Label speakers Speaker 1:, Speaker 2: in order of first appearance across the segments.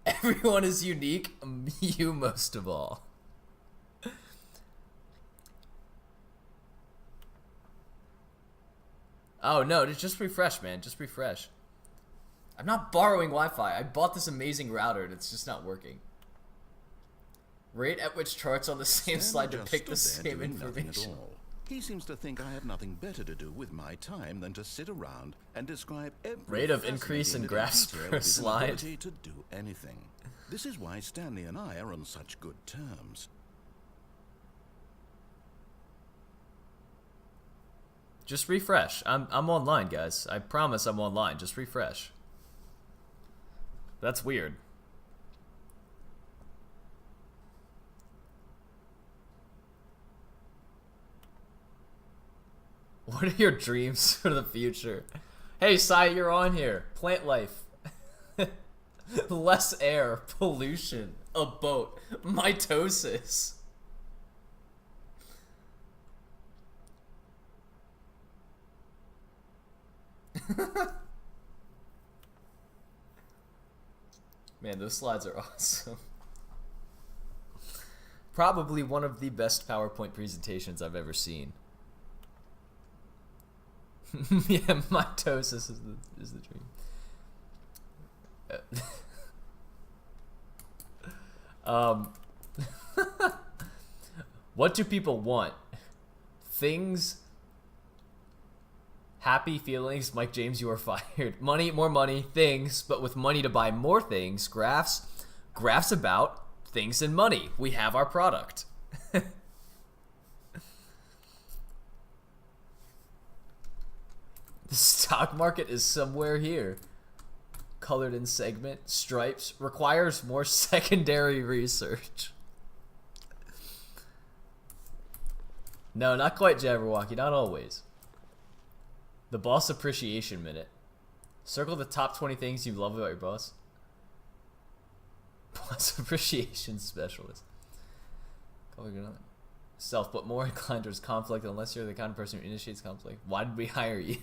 Speaker 1: Everyone is unique, you most of all. Oh no, just refresh, man. Just refresh. I'm not borrowing Wi-Fi. I bought this amazing router and it's just not working. Rate at which charts on the same slide depict the same information.
Speaker 2: He seems to think I have nothing better to do with my time than to sit around and describe every
Speaker 1: rate of increase in graphs per slide.
Speaker 2: To do anything. This is why Stanley and I are on such good terms.
Speaker 1: Just refresh. I'm online, guys. I promise I'm online. Just refresh. That's weird. What are your dreams for the future? Hey, Sai, you're on here. Plant life. Less air. Pollution. A boat. Mitosis. Man, those slides are awesome. Probably one of the best PowerPoint presentations I've ever seen. Yeah, mitosis is the dream. What do people want? Things. Happy feelings. Mike James, you are fired. Money, more money, things, but with money to buy more things. Graphs about things and money. We have our product. The stock market is somewhere here. Colored in segment, stripes, requires more secondary research. No, not quite, Jabberwocky, not always. The boss appreciation minute. Circle the top 20 things you love about your boss. Boss appreciation specialist. Self, but more inclined towards conflict unless you're the kind of person who initiates conflict. Why did we hire you?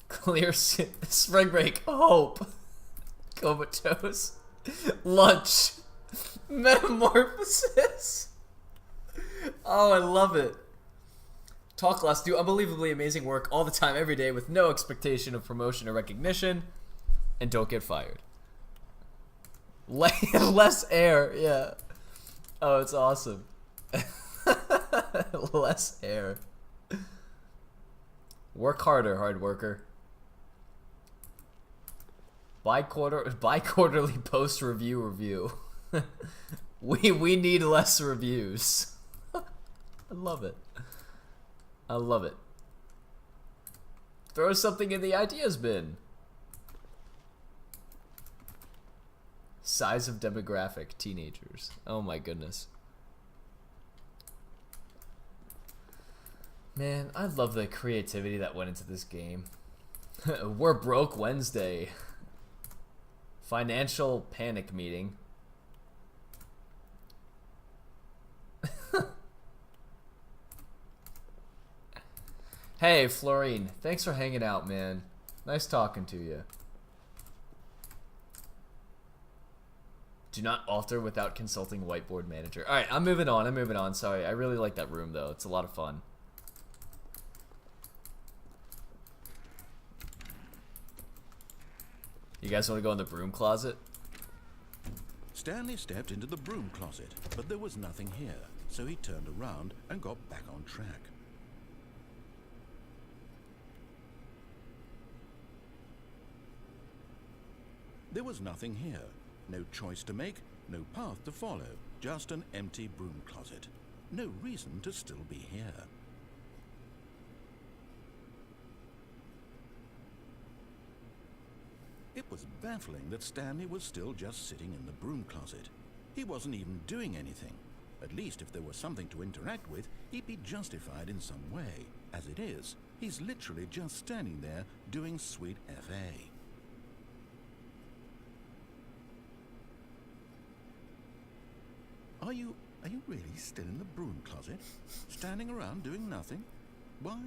Speaker 1: Clear spring break. Hope. Comatose. Lunch. Metamorphosis. Oh, I love it. Talk less, do unbelievably amazing work all the time, every day, with no expectation of promotion or recognition, and don't get fired. Less air, yeah. Oh, it's awesome. Less air. Work harder, hard worker. Bi-quarterly post review. We need less reviews. I love it. I love it. Throw something in the ideas bin. Size of demographic, teenagers. Oh my goodness. Man, I love the creativity that went into this game. We're broke Wednesday. Financial panic meeting. Hey, Florine. Thanks for hanging out, man. Nice talking to you. Do not alter without consulting whiteboard manager. Alright, I'm moving on. Sorry, I really like that room, though. It's a lot of fun. You guys want to go in the broom closet?
Speaker 2: Stanley stepped into the broom closet, but there was nothing here, so he turned around and got back on track. There was nothing here. No choice to make, no path to follow, just an empty broom closet. No reason to still be here. It was baffling that Stanley was still just sitting in the broom closet. He wasn't even doing anything. At least if there was something to interact with, he'd be justified in some way. As it is, he's literally just standing there doing sweet FA. Are you really still in the broom closet? Standing around doing nothing? Why?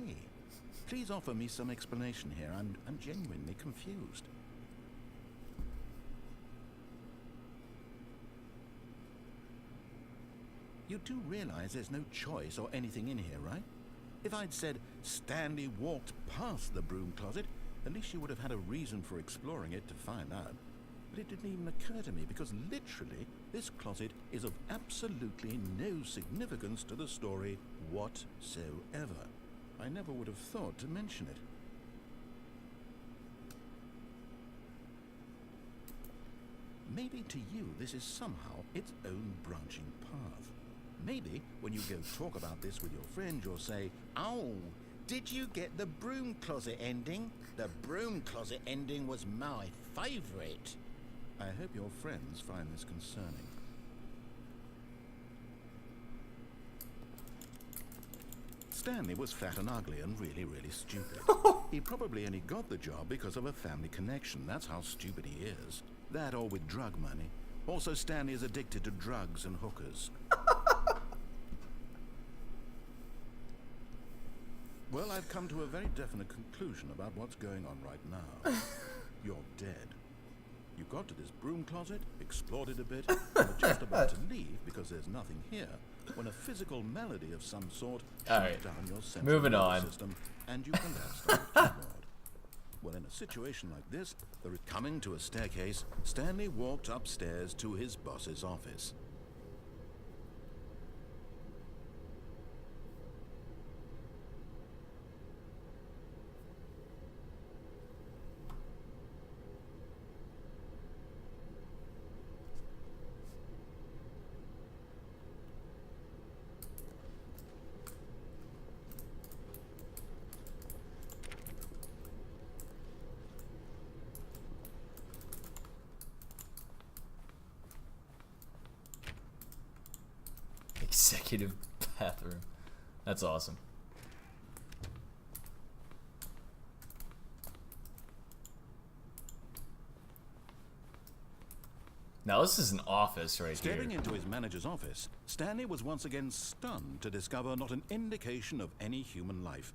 Speaker 2: Please offer me some explanation here. I'm genuinely confused. You do realize there's no choice or anything in here, right? If I'd said Stanley walked past the broom closet, at least you would have had a reason for exploring it to find out. But it didn't even occur to me because literally this closet is of absolutely no significance to the story whatsoever. I never would have thought to mention it. Maybe to you this is somehow its own branching path. Maybe when you go talk about this with your friend, you'll say, "Oh, did you get the broom closet ending? The broom closet ending was my favorite." I hope your friends find this concerning. Stanley was fat and ugly and really, really stupid. He probably only got the job because of a family connection. That's how stupid he is. That or with drug money. Also, Stanley is addicted to drugs and hookers. Well, I've come to a very definite conclusion about what's going on right now. You're dead. You got to this broom closet, explored it a bit, and were just about to leave because there's nothing here, when a physical malady of some sort shut down your central nervous system, and you collapsed on the keyboard. Well, in a situation like this, coming to a staircase, Stanley walked upstairs to his boss's office.
Speaker 1: Executive bathroom. That's awesome. Now this is an office right here.
Speaker 2: Stepping into his manager's office, Stanley was once again stunned to discover not an indication of any human life.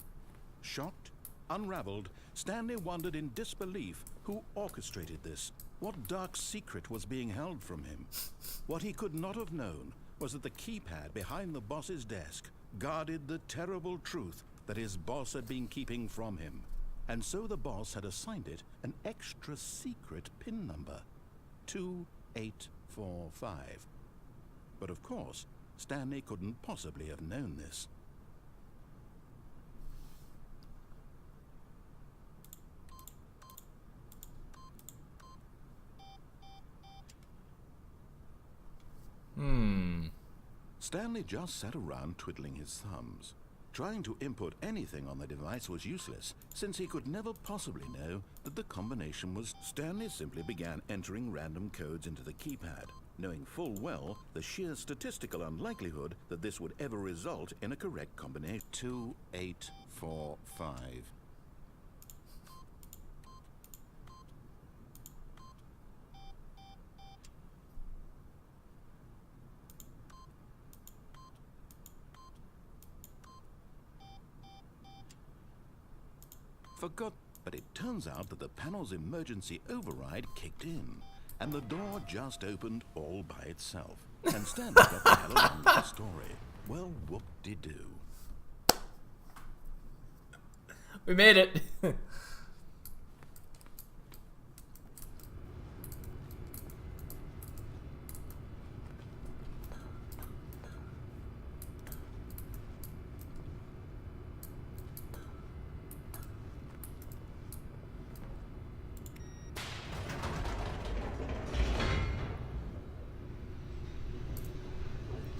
Speaker 2: Shocked, unraveled, Stanley wondered in disbelief who orchestrated this. What dark secret was being held from him? What he could not have known was that the keypad behind the boss's desk guarded the terrible truth that his boss had been keeping from him. And so the boss had assigned it an extra secret PIN number, 2845. But of course, Stanley couldn't possibly have known this. Stanley just sat around twiddling his thumbs. Trying to input anything on the device was useless, since he could never possibly know that the combination was. Stanley simply began entering random codes into the keypad, knowing full well the sheer statistical unlikelihood that this would ever result in a correct combination. 2845. Forgot, but it turns out that the panel's emergency override kicked in, and the door just opened all by itself. And Stanley got the hell along with the story. Well, whoop-de-doo.
Speaker 1: We made it.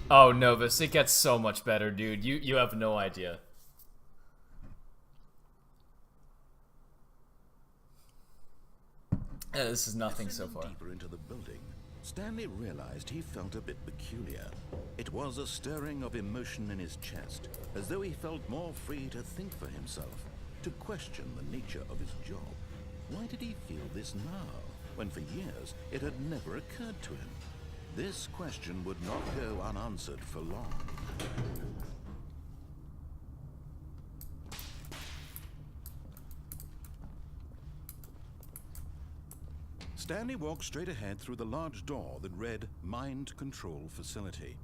Speaker 1: Oh, Novus, it gets so much better, dude. You have no idea. This is nothing so far.
Speaker 2: Deeper into the building, Stanley realized he felt a bit peculiar. It was a stirring of emotion in his chest, as though he felt more free to think for himself, to question the nature of his job. Why did he feel this now, when for years it had never occurred to him? This question would not go unanswered for long. Stanley walked straight ahead through the large door that read Mind Control Facility.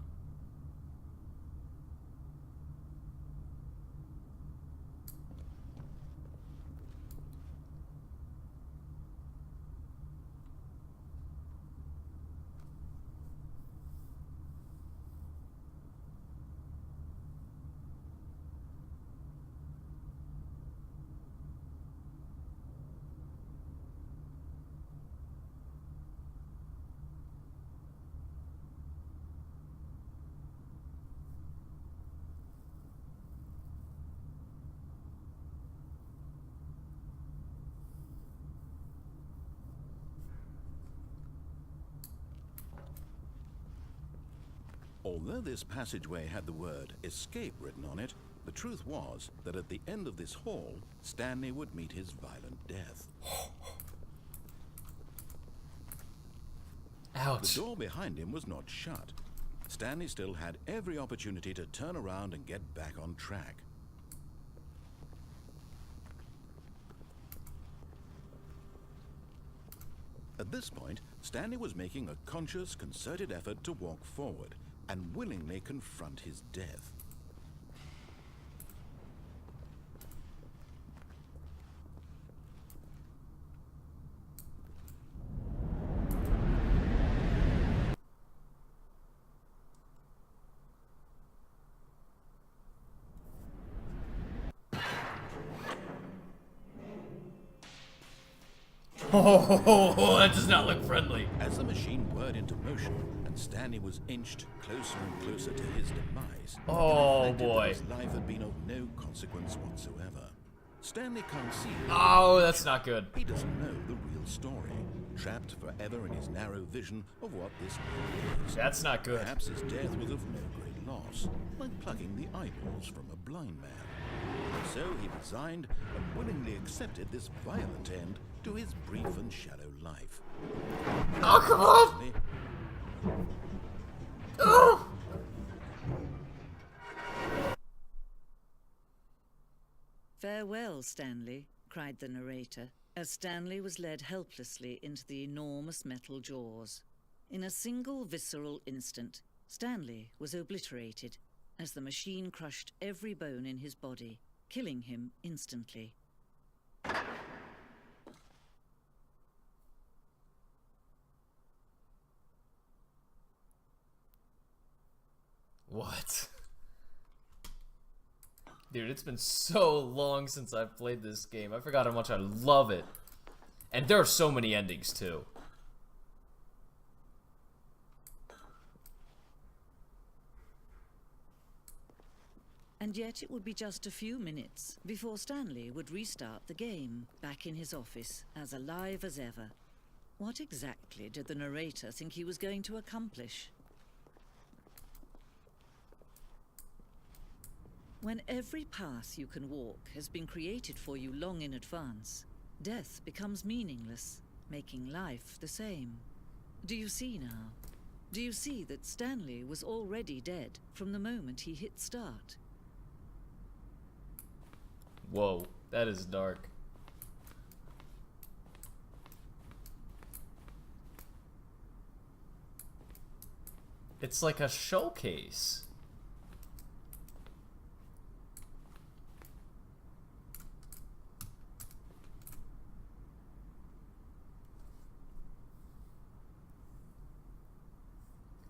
Speaker 2: Although this passageway had the word escape written on it, the truth was that at the end of this hall, Stanley would meet his violent death.
Speaker 1: Ouch.
Speaker 2: The door behind him was not shut. Stanley still had every opportunity to turn around and get back on track. At this point, Stanley was making a conscious, concerted effort to walk forward and willingly confront his death.
Speaker 1: Oh, that does not look friendly.
Speaker 2: As the machine whirred into motion and Stanley was inched closer and closer to his demise,
Speaker 1: Oh boy.
Speaker 2: his life had been of no consequence whatsoever. Stanley can't see.
Speaker 1: Oh, that's not good.
Speaker 2: He doesn't know the real story, trapped forever in his narrow vision of what this world is.
Speaker 1: That's not good.
Speaker 2: Perhaps his death was of no great loss, like plucking the eyeballs from a blind man. So he resigned and willingly accepted this violent end to his brief and shallow life.
Speaker 1: Oh, come on! Oh!
Speaker 3: "Farewell, Stanley," cried the narrator, as Stanley was led helplessly into the enormous metal jaws. In a single visceral instant, Stanley was obliterated as the machine crushed every bone in his body, killing him instantly.
Speaker 1: What? Dude, it's been so long since I've played this game. I forgot how much I love it. And there are so many endings, too.
Speaker 3: And yet it would be just a few minutes before Stanley would restart the game, back in his office, as alive as ever. What exactly did the narrator think he was going to accomplish? When every path you can walk has been created for you long in advance, death becomes meaningless, making life the same. Do you see now? Do you see that Stanley was already dead from the moment he hit start?
Speaker 1: Whoa, that is dark. It's like a showcase.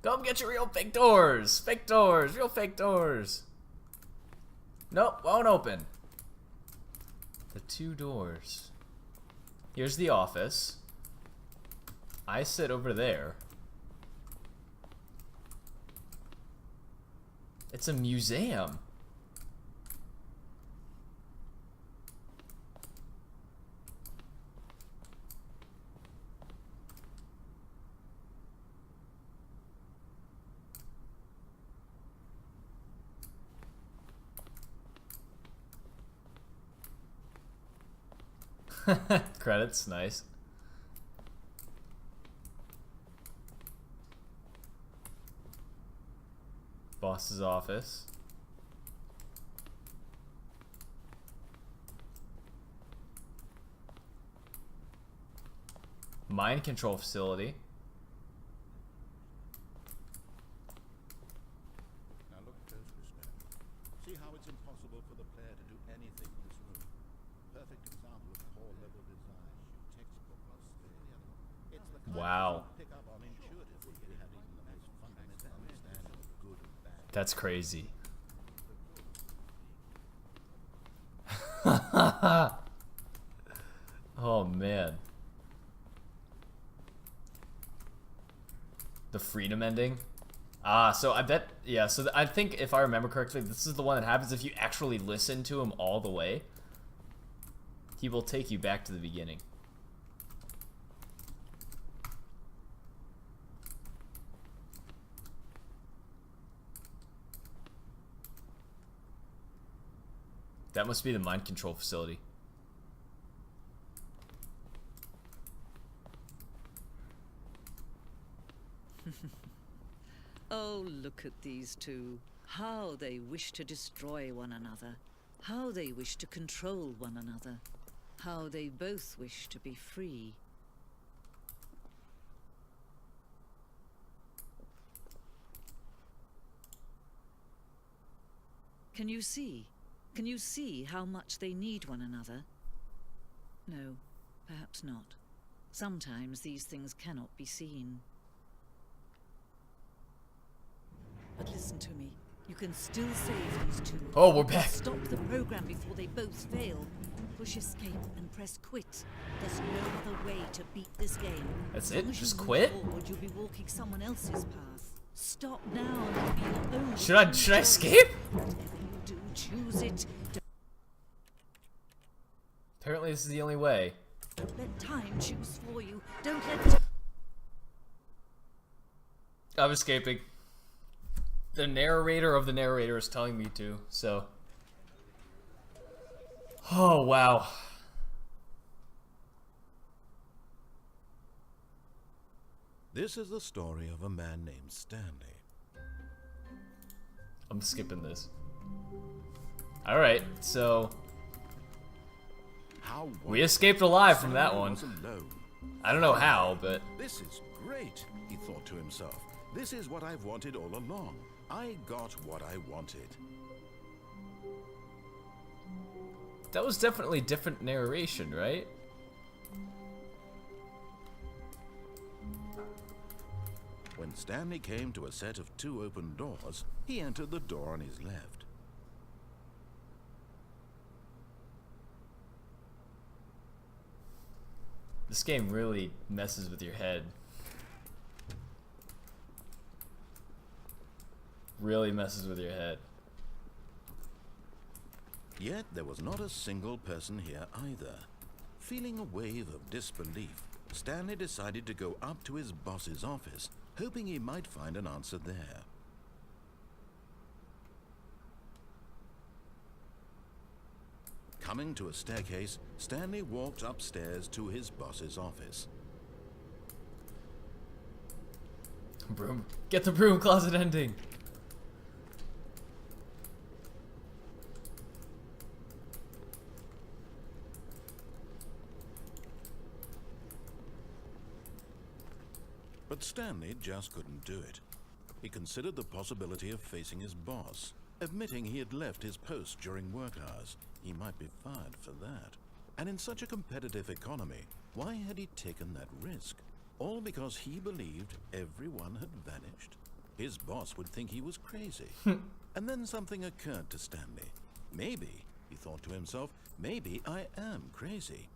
Speaker 1: Come get your real fake doors! Fake doors! Real fake doors! Nope, won't open. The two doors. Here's the office. I sit over there. It's a museum. Credits, nice. Boss's office. Mind control facility.
Speaker 2: Now look closely, Stanley. See how it's impossible for the player to do anything in this room. Perfect example of core-level design. Textbook Australia. It's the kind
Speaker 1: Wow.
Speaker 2: of thing you pick up on intuitively if you have even the most fundamental understanding of good and bad.
Speaker 1: That's crazy. Oh man. The freedom ending? Ah, so I bet, yeah, so I think if I remember correctly, this is the one that happens if you actually listen to him all the way. He will take you back to the beginning. That must be the mind control facility.
Speaker 3: Oh, look at these two. How they wish to destroy one another. How they wish to control one another. How they both wish to be free. Can you see? Can you see how much they need one another? No, perhaps not. Sometimes these things cannot be seen. But listen to me. You can still save these two.
Speaker 1: Oh, we're back.
Speaker 3: Stop the program before they both fail. Push escape and press quit. There's no other way to beat this game.
Speaker 1: That's
Speaker 3: As
Speaker 1: it?
Speaker 3: long as
Speaker 1: Just
Speaker 3: you move
Speaker 1: quit?
Speaker 3: forward, you'll be walking someone else's path. Stop now and it'll be your own.
Speaker 1: Should I escape?
Speaker 3: Whatever you do, choose it.
Speaker 1: Apparently this is the only way.
Speaker 3: Don't let time choose for you. Don't let...
Speaker 1: I'm escaping. The narrator of the narrator is telling me to, so. Oh, wow.
Speaker 2: This is the story of a man named Stanley.
Speaker 1: I'm skipping this. Alright, so.
Speaker 2: How
Speaker 1: We escaped alive from that
Speaker 2: Stanley
Speaker 1: one.
Speaker 2: was alone.
Speaker 1: I don't know how, but.
Speaker 2: This is great, he thought to himself. This is what I've wanted all along. I got what I wanted.
Speaker 1: That was definitely different narration, right?
Speaker 2: When Stanley came to a set of 2 open doors, he entered the door on his left.
Speaker 1: This game really messes with your head. Really messes with your head.
Speaker 2: Yet there was not a single person here either. Feeling a wave of disbelief, Stanley decided to go up to his boss's office, hoping he might find an answer there. Coming to a staircase, Stanley walked upstairs to his boss's office.
Speaker 1: Broom. Get the broom closet ending.
Speaker 2: But Stanley just couldn't do it. He considered the possibility of facing his boss, admitting he had left his post during work hours. He might be fired for that. And in such a competitive economy, why had he taken that risk? All because he believed everyone had vanished. His boss would think he was crazy. And then something occurred to Stanley. Maybe, he thought to himself, maybe I am crazy.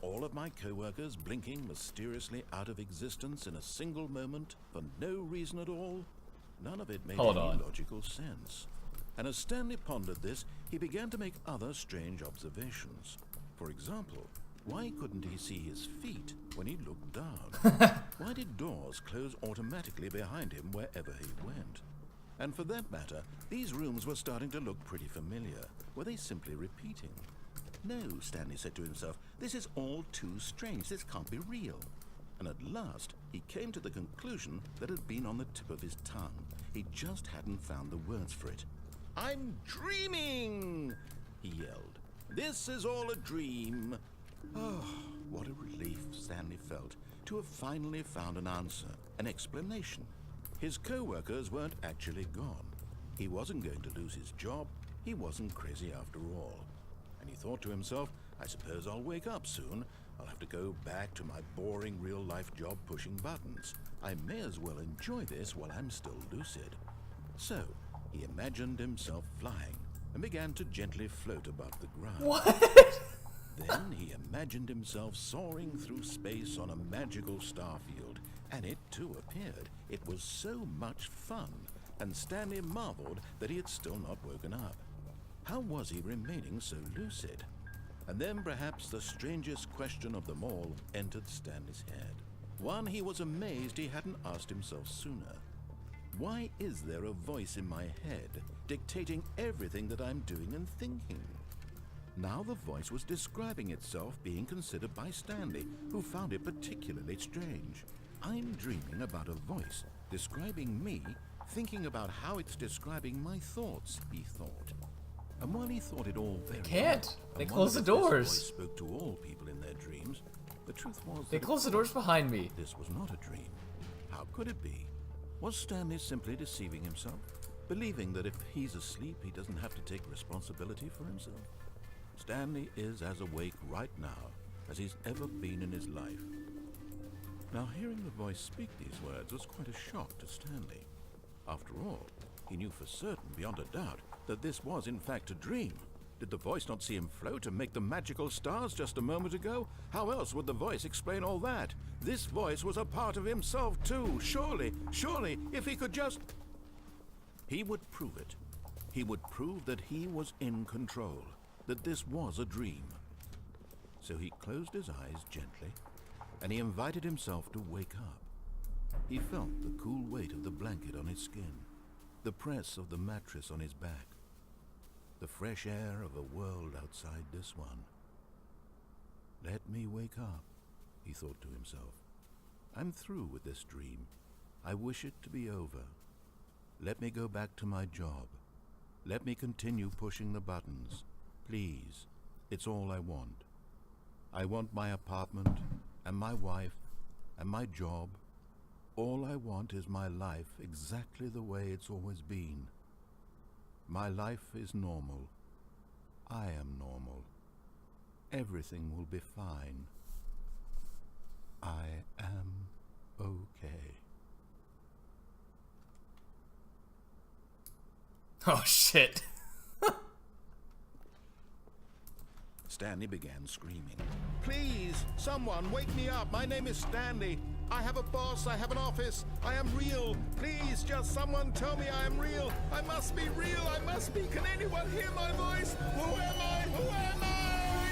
Speaker 2: All of my co-workers blinking mysteriously out of existence in a single moment for no reason at all. None of it made any logical sense. And as Stanley pondered this, he began to make other strange observations. For example, why couldn't he see his feet when he looked down? Why did doors close automatically behind him wherever he went? And for that matter, these rooms were starting to look pretty familiar. Were they simply repeating? No, Stanley said to himself, this is all too strange. This can't be real. And at last, he came to the conclusion that had been on the tip of his tongue. He just hadn't found the words for it. I'm dreaming, he yelled. This is all a dream. Oh, What a relief Stanley felt to have finally found an answer, an explanation. His co-workers weren't actually gone. He wasn't going to lose his job. He wasn't crazy after all. And he thought to himself, I suppose I'll wake up soon. I'll have to go back to my boring real-life job pushing buttons. I may as well enjoy this while I'm still lucid. So, he imagined himself flying and began to gently float above the ground.
Speaker 1: What?
Speaker 2: Then he imagined himself soaring through space on a magical starfield, and it too appeared. It was so much fun, and Stanley marveled that he had still not woken up. How was he remaining so lucid? And then perhaps the strangest question of them all entered Stanley's head. One he was amazed he hadn't asked himself sooner. Why is there a voice in my head dictating everything that I'm doing and thinking? Now the voice was describing itself being considered by Stanley, who found it particularly strange. I'm dreaming about a voice describing me, thinking about how it's describing my thoughts, he thought. And while he thought it all very
Speaker 1: Can't.
Speaker 2: odd,
Speaker 1: They
Speaker 2: and
Speaker 1: close the
Speaker 2: wondered if this
Speaker 1: doors.
Speaker 2: voice spoke to all people in their dreams, the truth was
Speaker 1: They
Speaker 2: that
Speaker 1: closed the doors behind me.
Speaker 2: this was not a dream. How could it be? Was Stanley simply deceiving himself, believing that if he's asleep he doesn't have to take responsibility for himself? Stanley is as awake right now as he's ever been in his life. Now, hearing the voice speak these words was quite a shock to Stanley. After all, he knew for certain, beyond a doubt, that this was in fact a dream. Did the voice not see him float and make the magical stars just a moment ago? How else would the voice explain all that? This voice was a part of himself too. Surely, if he could just... He would prove it. He would prove that he was in control, that this was a dream. So he closed his eyes gently, and he invited himself to wake up. He felt the cool weight of the blanket on his skin, the press of the mattress on his back, the fresh air of a world outside this one. Let me wake up, he thought to himself. I'm through with this dream. I wish it to be over. Let me go back to my job. Let me continue pushing the buttons. Please, it's all I want. I want my apartment, and my wife, and my job. All I want is my life exactly the way it's always been. My life is normal. I am normal. Everything will be fine. I am okay.
Speaker 1: Oh shit.
Speaker 2: Stanley began screaming. Please, someone, wake me up. My name is Stanley. I have a boss. I have an office. I am real. Please, just someone tell me I am real. I must be real. I must be. Can anyone hear my voice? Who am I? Who am I?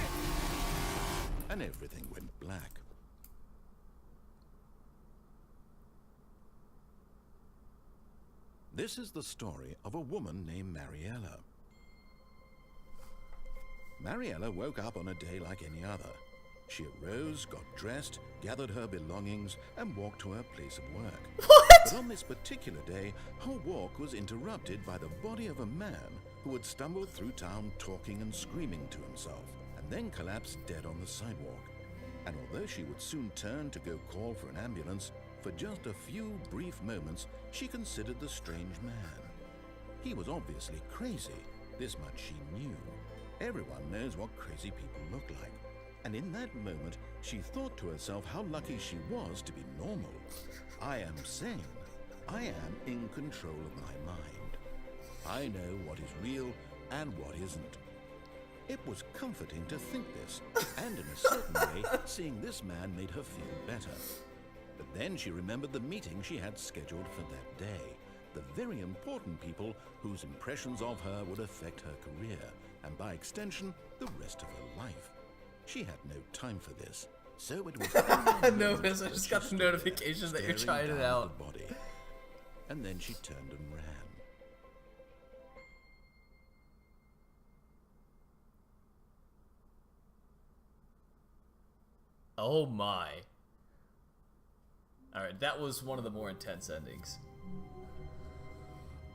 Speaker 2: And everything went black. This is the story of a woman named Mariella. Mariella woke up on a day like any other. She arose, got dressed, gathered her belongings, and walked to her place of work.
Speaker 1: What?
Speaker 2: But on this particular day, her walk was interrupted by the body of a man who had stumbled through town talking and screaming to himself, and then collapsed dead on the sidewalk. And although she would soon turn to go call for an ambulance, for just a few brief moments, she considered the strange man. He was obviously crazy. This much she knew. Everyone knows what crazy people look like. And in that moment, she thought to herself how lucky she was to be normal. I am sane. I am in control of my mind. I know what is real and what isn't. It was comforting to think this, and in a certain way, seeing this man made her feel better. But then she remembered the meeting she had scheduled for that day, the very important people whose impressions of her would affect her career, and by extension, the rest of her life. She had no time for this, so it was...
Speaker 1: No, I just got the notification that you're trying it out.
Speaker 2: The body. And then she turned and ran.
Speaker 1: Oh my. Alright, that was one of the more intense endings.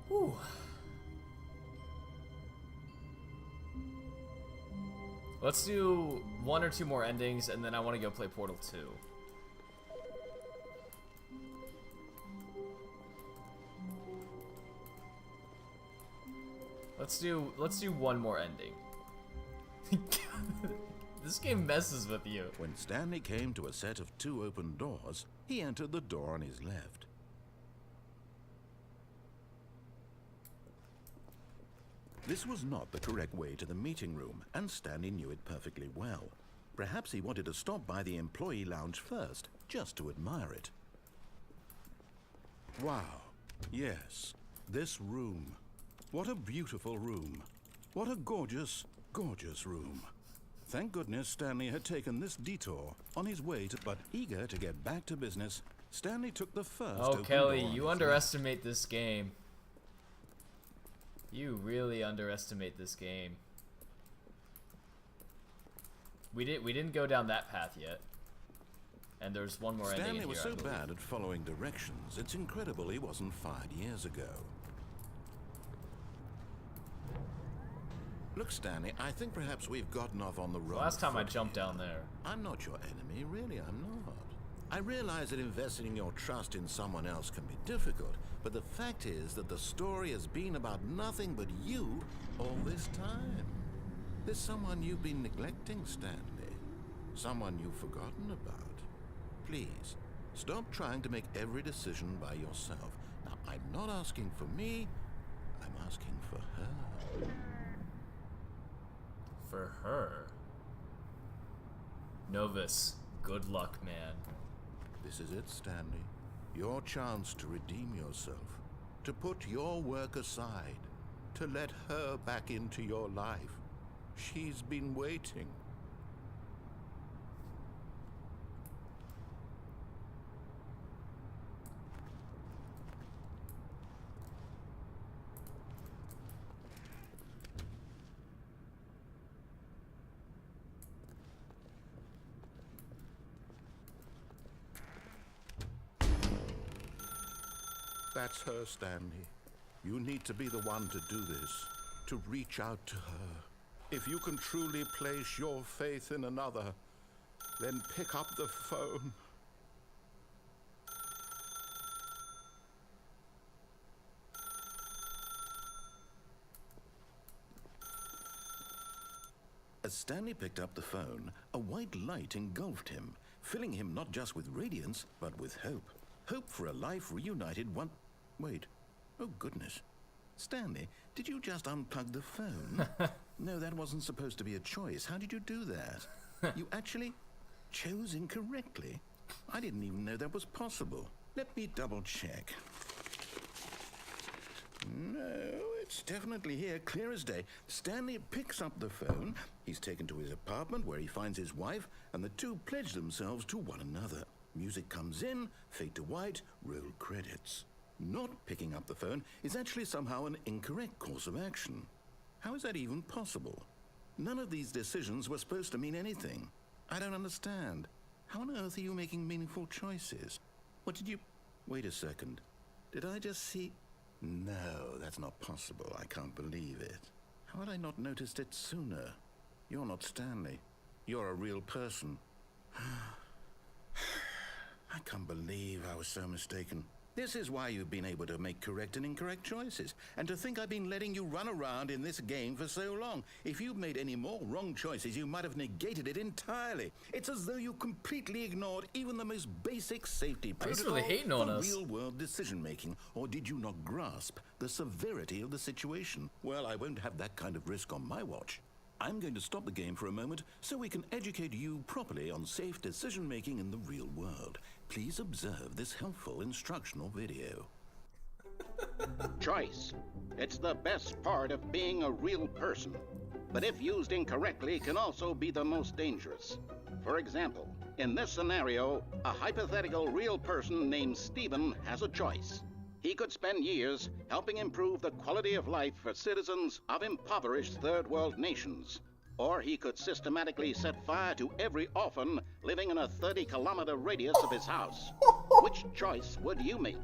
Speaker 1: Whew. Let's do 1 or 2 more endings, and then I want to go play Portal 2. Let's do 1 more ending. This game messes with you.
Speaker 2: When Stanley came to a set of 2 open doors, he entered the door on his left. This was not the correct way to the meeting room, and Stanley knew it perfectly well. Perhaps he wanted to stop by the employee lounge first, just to admire it. Wow. Yes, this room. What a beautiful room. What a gorgeous, gorgeous room. Thank goodness Stanley had taken this detour on his way to... But eager to get back to business, Stanley took the first
Speaker 1: Oh,
Speaker 2: open
Speaker 1: Kelly,
Speaker 2: door on
Speaker 1: you
Speaker 2: his
Speaker 1: underestimate this game. You really underestimate this game. We didn't go down that path yet. And there's one more ending in
Speaker 2: Stanley
Speaker 1: here,
Speaker 2: was
Speaker 1: I
Speaker 2: so
Speaker 1: believe.
Speaker 2: bad at following directions, it's incredible he wasn't fired years ago. Look, Stanley, I think perhaps we've gotten off on the wrong
Speaker 1: Last time I
Speaker 2: foot
Speaker 1: jumped
Speaker 2: here.
Speaker 1: down there.
Speaker 2: I'm not your enemy, really, I'm not. I realize that investing your trust in someone else can be difficult, but the fact is that the story has been about nothing but you all this time. There's someone you've been neglecting, Stanley. Someone you've forgotten about. Please, stop trying to make every decision by yourself. Now, I'm not asking for me, I'm asking for her.
Speaker 1: For her. Novus, good luck, man.
Speaker 2: This is it, Stanley. Your chance to redeem yourself. To put your work aside. To let her back into your life. She's been waiting. That's her, Stanley. You need to be the one to do this, to reach out to her. If you can truly place your faith in another, then pick up the phone. As Stanley picked up the phone, a white light engulfed him, filling him not just with radiance, but with hope. Hope for a life reunited one... Wait. Oh, goodness. Stanley, did you just unplug the phone? No, that wasn't supposed to be a choice. How did you do that? You actually chose incorrectly. I didn't even know that was possible. Let me double check. No, it's definitely here, clear as day. Stanley picks up the phone. He's taken to his apartment where he finds his wife, and the two pledge themselves to one another. Music comes in, fade to white, roll credits. Not picking up the phone is actually somehow an incorrect course of action. How is that even possible? None of these decisions were supposed to mean anything. I don't understand. How on earth are you making meaningful choices? What did you... Wait a second. Did I just see... No, that's not possible. I can't believe it. How had I not noticed it sooner? You're not Stanley. You're a real person. I can't believe I was so mistaken. This is why you've been able to make correct and incorrect choices. And to think I've been letting you run around in this game for so long. If you'd made any more wrong choices, you might have negated it entirely. It's as though you completely ignored even the most basic safety
Speaker 1: He's
Speaker 2: protocol
Speaker 1: really hating on
Speaker 2: for
Speaker 1: us.
Speaker 2: real-world decision-making. Or did you not grasp the severity of the situation? Well, I won't have that kind of risk on my watch. I'm going to stop the game for a moment so we can educate you properly on safe decision-making in the real world. Please observe this helpful instructional video.
Speaker 4: Choice. It's the best part of being a real person. But if used incorrectly, can also be the most dangerous. For example, in this scenario, a hypothetical real person named Stephen has a choice. He could spend years helping improve the quality of life for citizens of impoverished third world nations. Or he could systematically set fire to every orphan living in a 30-kilometer radius of his house. Which choice would you make?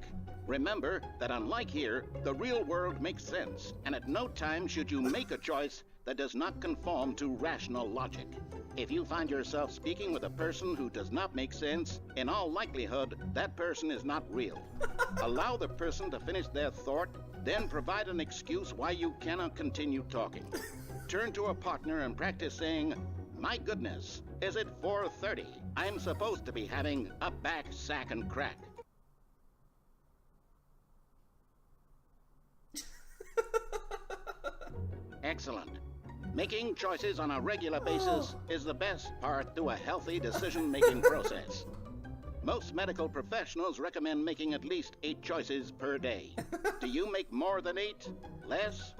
Speaker 4: Remember that unlike here, the real world makes sense, and at no time should you make a choice that does not conform to rational logic. If you find yourself speaking with a person who does not make sense, in all likelihood, that person is not real. Allow the person to finish their thought, then provide an excuse why you cannot continue talking. Turn to a partner and practice saying, "My goodness, is it 4:30? I'm supposed to be having a back, sack, and crack." Excellent. Making choices on a regular basis is the best part to a healthy decision-making process. Most medical professionals recommend making at least 8 choices per day. Do you make more than 8? Less?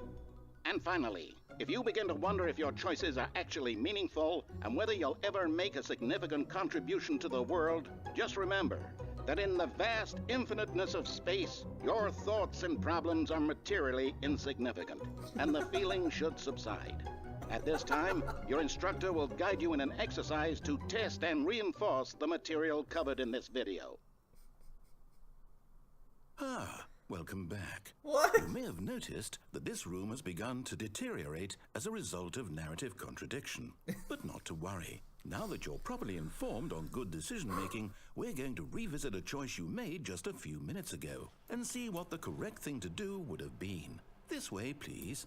Speaker 4: And finally, if you begin to wonder if your choices are actually meaningful and whether you'll ever make a significant contribution to the world, just remember that in the vast infiniteness of space, your thoughts and problems are materially insignificant, and the feeling should subside. At this time, your instructor will guide you in an exercise to test and reinforce the material covered in this video.
Speaker 2: Ah, welcome back.
Speaker 1: What?
Speaker 2: You may have noticed that this room has begun to deteriorate as a result of narrative contradiction. But not to worry. Now that you're properly informed on good decision-making, we're going to revisit a choice you made just a few minutes ago and see what the correct thing to do would have been. This way, please.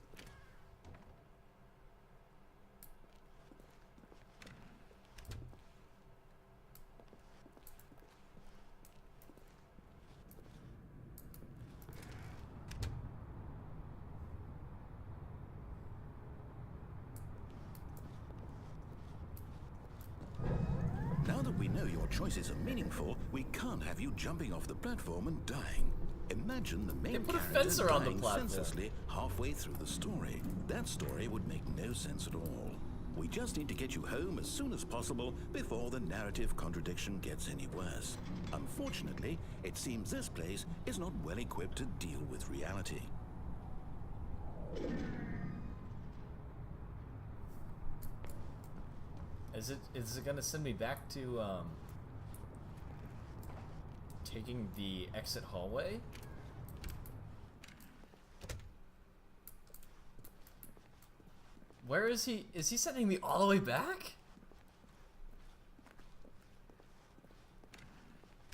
Speaker 2: Now that we know your choices are meaningful, we can't have you jumping off the platform and dying. Imagine the main
Speaker 1: put a
Speaker 2: character
Speaker 1: fence around the
Speaker 2: dying
Speaker 1: platform.
Speaker 2: senselessly halfway through the story. That story would make no sense at all. We just need to get you home as soon as possible before the narrative contradiction gets any worse. Unfortunately, it seems this place is not well equipped to deal with reality.
Speaker 1: Is it gonna send me back to taking the exit hallway? Where is he? Is he sending me all the way back?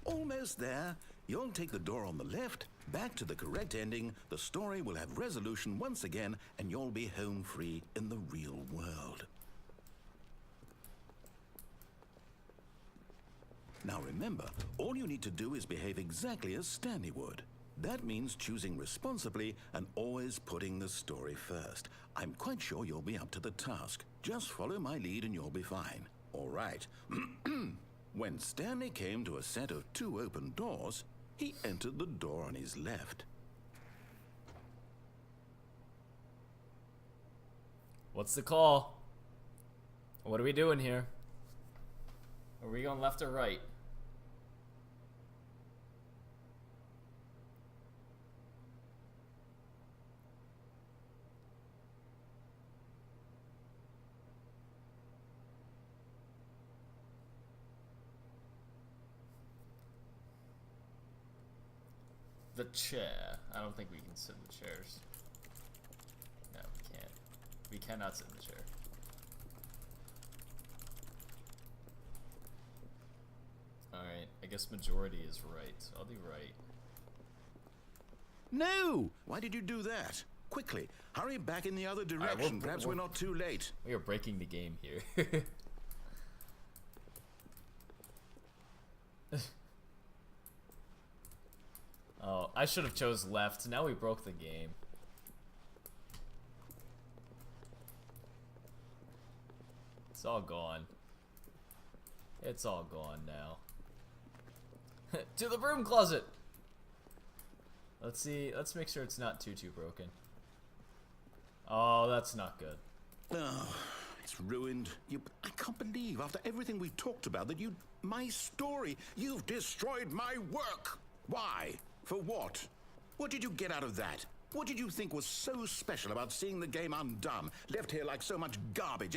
Speaker 2: Almost there. You'll take the door on the left, back to the correct ending, the story will have resolution once again, and you'll be home free in the real world. Now remember, all you need to do is behave exactly as Stanley would. That means choosing responsibly and always putting the story first. I'm quite sure you'll be up to the task. Just follow my lead and you'll be fine. All right. When Stanley came to a set of 2 open doors, he entered the door on his left.
Speaker 1: What's the call? What are we doing here? Are we going left or right? The chair. I don't think we can sit in the chairs. No, we can't. We cannot sit in the chair. Alright, I guess majority is right. I'll do right.
Speaker 2: No! Why did you do that? Quickly, hurry back in the other direction. Perhaps we're not too late.
Speaker 1: We are breaking the game here. Oh, I should have chose left. Now we broke the game. It's all gone. It's all gone now. To the broom closet! Let's see. Let's make sure it's not too broken. Oh, that's not good.
Speaker 2: Oh, it's ruined. I can't believe, after everything we talked about, that my story, you've destroyed my work. Why? For what? What did you get out of that? What did you think was so special about seeing the game undone, left here like so much garbage?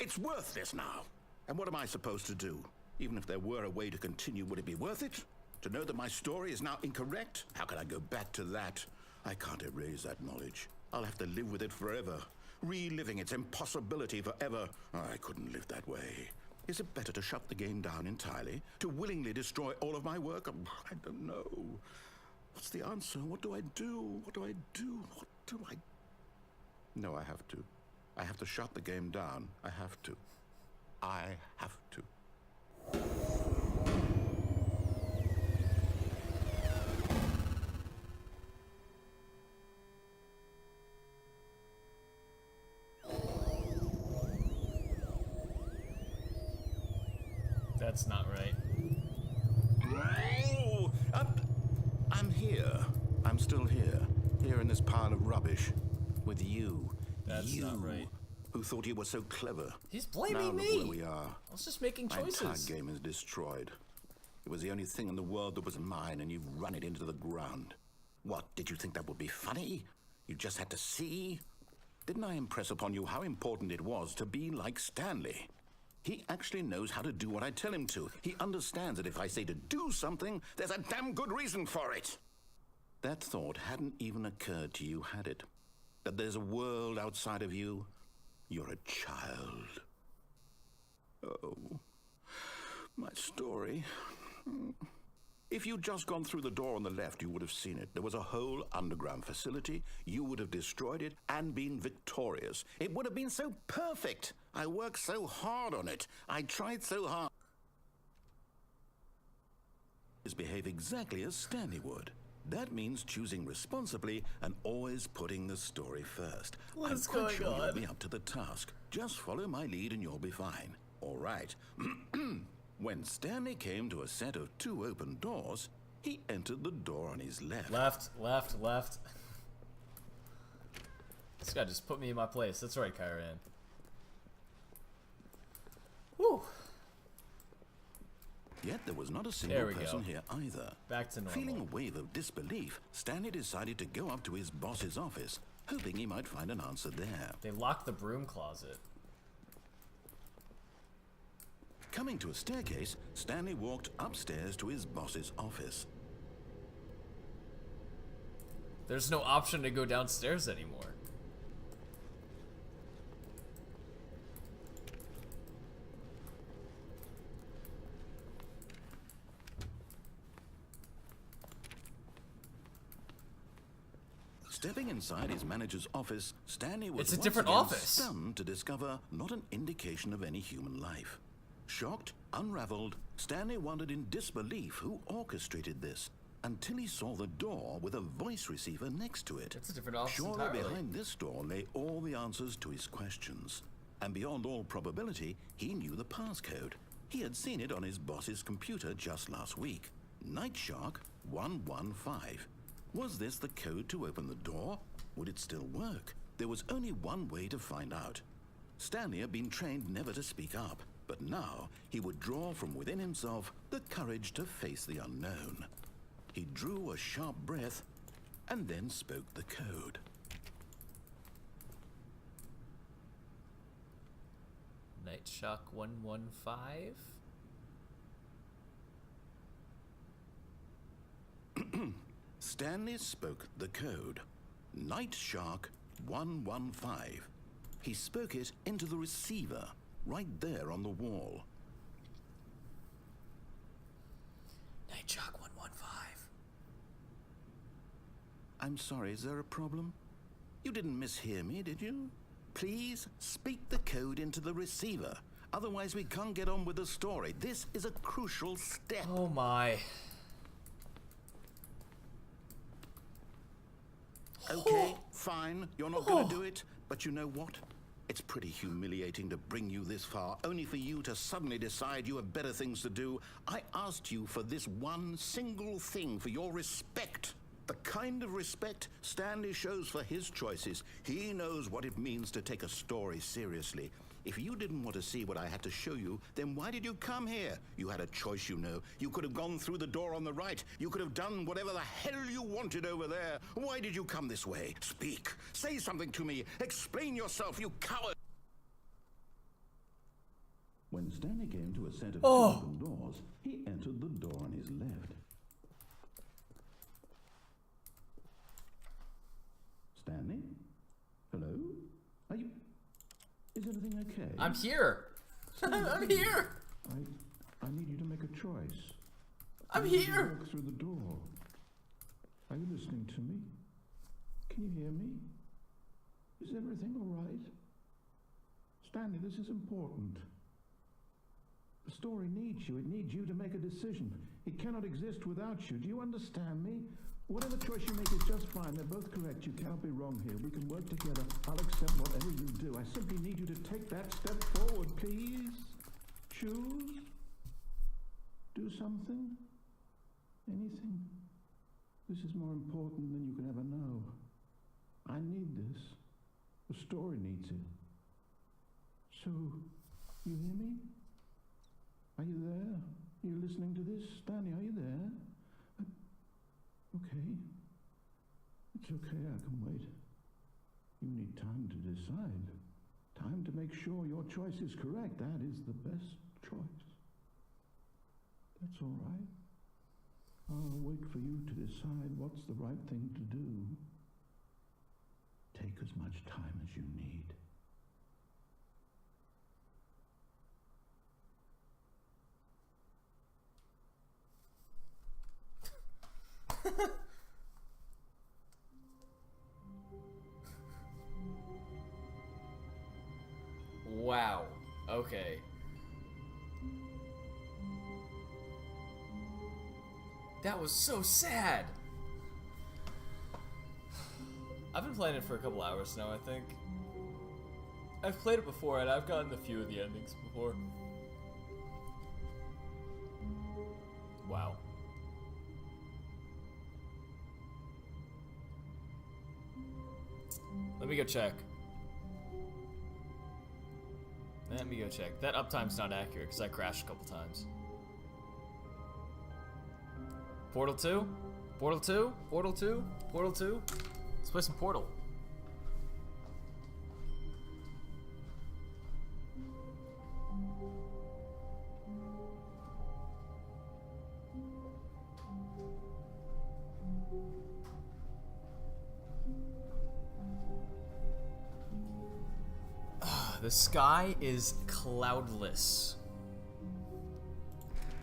Speaker 2: It's worthless now. And what am I supposed to do? Even if there were a way to continue, would it be worth it? To know that my story is now incorrect? How can I go back to that? I can't erase that knowledge. I'll have to live with it forever. reliving its impossibility forever. I couldn't live that way. Is it better to shut the game down entirely? To willingly destroy all of my work? I don't know. What's the answer? What do I do? What do I do? What do I... No, I have to. I have to shut the game down. I have to. I have to.
Speaker 1: That's not right.
Speaker 2: Oh, I'm here. I'm still here. Here in this pile of rubbish. With you.
Speaker 1: That's
Speaker 2: you,
Speaker 1: not right.
Speaker 2: Who thought you were so clever.
Speaker 1: He's blaming
Speaker 2: now
Speaker 1: me.
Speaker 2: Look where we are.
Speaker 1: I was just making choices.
Speaker 2: My entire game is destroyed. It was the only thing in the world that was mine, and you've run it into the ground. What, did you think that would be funny? You just had to see? Didn't I impress upon you how important it was to be like Stanley? He actually knows how to do what I tell him to. He understands that if I say to do something, there's a damn good reason for it. That thought hadn't even occurred to you, had it? That there's a world outside of you? You're a child. Oh, my story. If you'd just gone through the door on the left, you would have seen it. There was a whole underground facility. You would have destroyed it and been victorious. It would have been so perfect. I worked so hard on it. I tried so hard. Behave exactly as Stanley would. That means choosing responsibly and always putting the story first.
Speaker 1: What's
Speaker 2: I'm quite
Speaker 1: going
Speaker 2: sure
Speaker 1: on?
Speaker 2: you'll be up to the task. Just follow my lead and you'll be fine. All right. When Stanley came to a set of 2 open doors, he entered the door on his left.
Speaker 1: Left. This guy just put me in my place. That's right, Kyran. Woo.
Speaker 2: Yet there was not a single person
Speaker 1: go.
Speaker 2: here either.
Speaker 1: Back to normal.
Speaker 2: Feeling a wave of disbelief, Stanley decided to go up to his boss's office, hoping he might find an answer there.
Speaker 1: They locked the broom closet.
Speaker 2: Coming to a staircase, Stanley walked upstairs to his boss's office.
Speaker 1: There's no option to go downstairs anymore.
Speaker 2: Stepping inside his manager's office, Stanley was
Speaker 1: It's a
Speaker 2: once
Speaker 1: different
Speaker 2: again
Speaker 1: office.
Speaker 2: stunned to discover not an indication of any human life. Shocked, unraveled, Stanley wondered in disbelief who orchestrated this, until he saw the door with a voice receiver next to it.
Speaker 1: It's a different office
Speaker 2: Surely
Speaker 1: entirely.
Speaker 2: behind this door lay all the answers to his questions. And beyond all probability, he knew the passcode. He had seen it on his boss's computer just last week. Night Shark 115. Was this the code to open the door? Would it still work? There was only one way to find out. Stanley had been trained never to speak up, but now he would draw from within himself the courage to face the unknown. He drew a sharp breath and then spoke the code.
Speaker 1: Night Shock 115.
Speaker 2: Stanley spoke the code. Night Shark 115. He spoke it into the receiver, right there on the wall.
Speaker 1: Night Shock 115.
Speaker 2: I'm sorry, is there a problem? You didn't mishear me, did you? Please speak the code into the receiver. Otherwise, we can't get on with the story. This is a crucial step.
Speaker 1: Oh my.
Speaker 2: Okay, fine. You're not going to do it. But you know what? It's pretty humiliating to bring you this far, only for you to suddenly decide you have better things to do. I asked you for this one single thing, for your respect. The kind of respect Stanley shows for his choices. He knows what it means to take a story seriously. If you didn't want to see what I had to show you, then why did you come here? You had a choice, you know. You could have gone through the door on the right. You could have done whatever the hell you wanted over there. Why did you come this way? Speak. Say something to me. Explain yourself, you coward. When Stanley came to a set of open doors, he entered the door on his left. Stanley? Hello? Are you... everything okay?
Speaker 1: I'm here. I'm here.
Speaker 2: I need you to make a choice.
Speaker 1: I'm
Speaker 2: I need you to
Speaker 1: here.
Speaker 2: walk through the door. Are you listening to me? Can you hear me? Is everything all right? Stanley, this is important. The story needs you. It needs you to make a decision. It cannot exist without you. Do you understand me? Whatever choice you make is just fine. They're both correct. You cannot be wrong here. We can work together. I'll accept whatever you do. I simply need you to take that step forward, please. Choose. Do something. Anything. This is more important than you can ever know. I need this. The story needs it. So, you hear me? Are you there? Are you listening to this? Stanley, are you there? Okay. It's okay, I can wait. You need time to decide. Time to make sure your choice is correct. That is the best choice. That's all right. I'll wait for you to decide what's the right thing to do. Take as much time as you need.
Speaker 1: Wow. Okay. That was so sad. I've been playing it for a couple hours now, I think. I've played it before, and I've gotten a few of the endings before. Wow. Let me go check. Let me go check. That uptime's not accurate, because I crashed a couple times. Portal 2? Portal 2? Portal 2? Portal 2? Let's play some Portal. The sky is cloudless.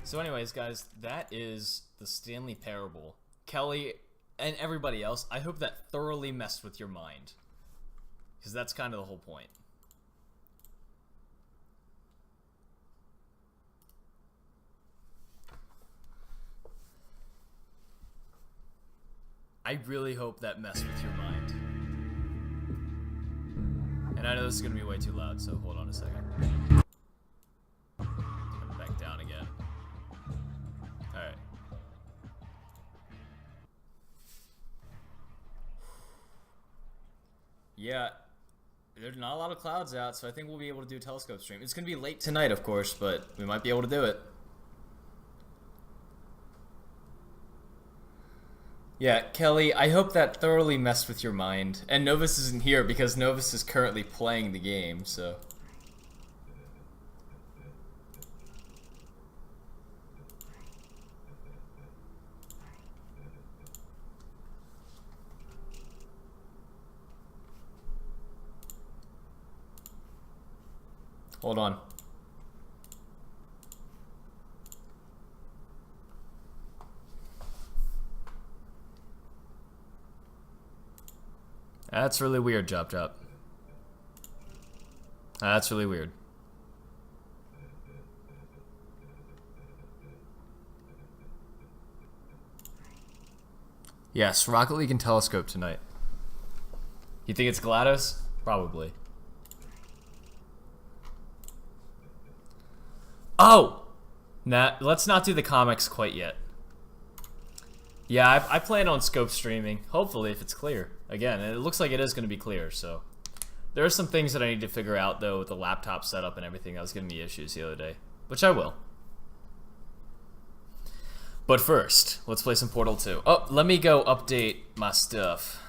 Speaker 1: So anyways, guys, that is the Stanley Parable. Kelly and everybody else, I hope that thoroughly messed with your mind. Because that's kind of the whole point. I really hope that messed with your mind. And I know this is going to be way too loud, so hold on a second. Turn it back down again. Alright. Yeah, there's not a lot of clouds out, so I think we'll be able to do a telescope stream. It's going to be late tonight, of course, but we might be able to do it. Yeah, Kelly, I hope that thoroughly messed with your mind. And Novus isn't here because Novus is currently playing the game, so... Hold on. That's really weird, Chop Chop. That's really weird. Yes, Rocket League and Telescope tonight. You think it's GLaDOS? Probably. Oh! Nah, let's not do the comics quite yet. Yeah, I plan on scope streaming. Hopefully, if it's clear. Again, it looks like it is going to be clear, so... There are some things that I need to figure out, though, with the laptop setup and everything that was giving me issues the other day. Which I will. But first, let's play some Portal 2. Oh, let me go update my stuff.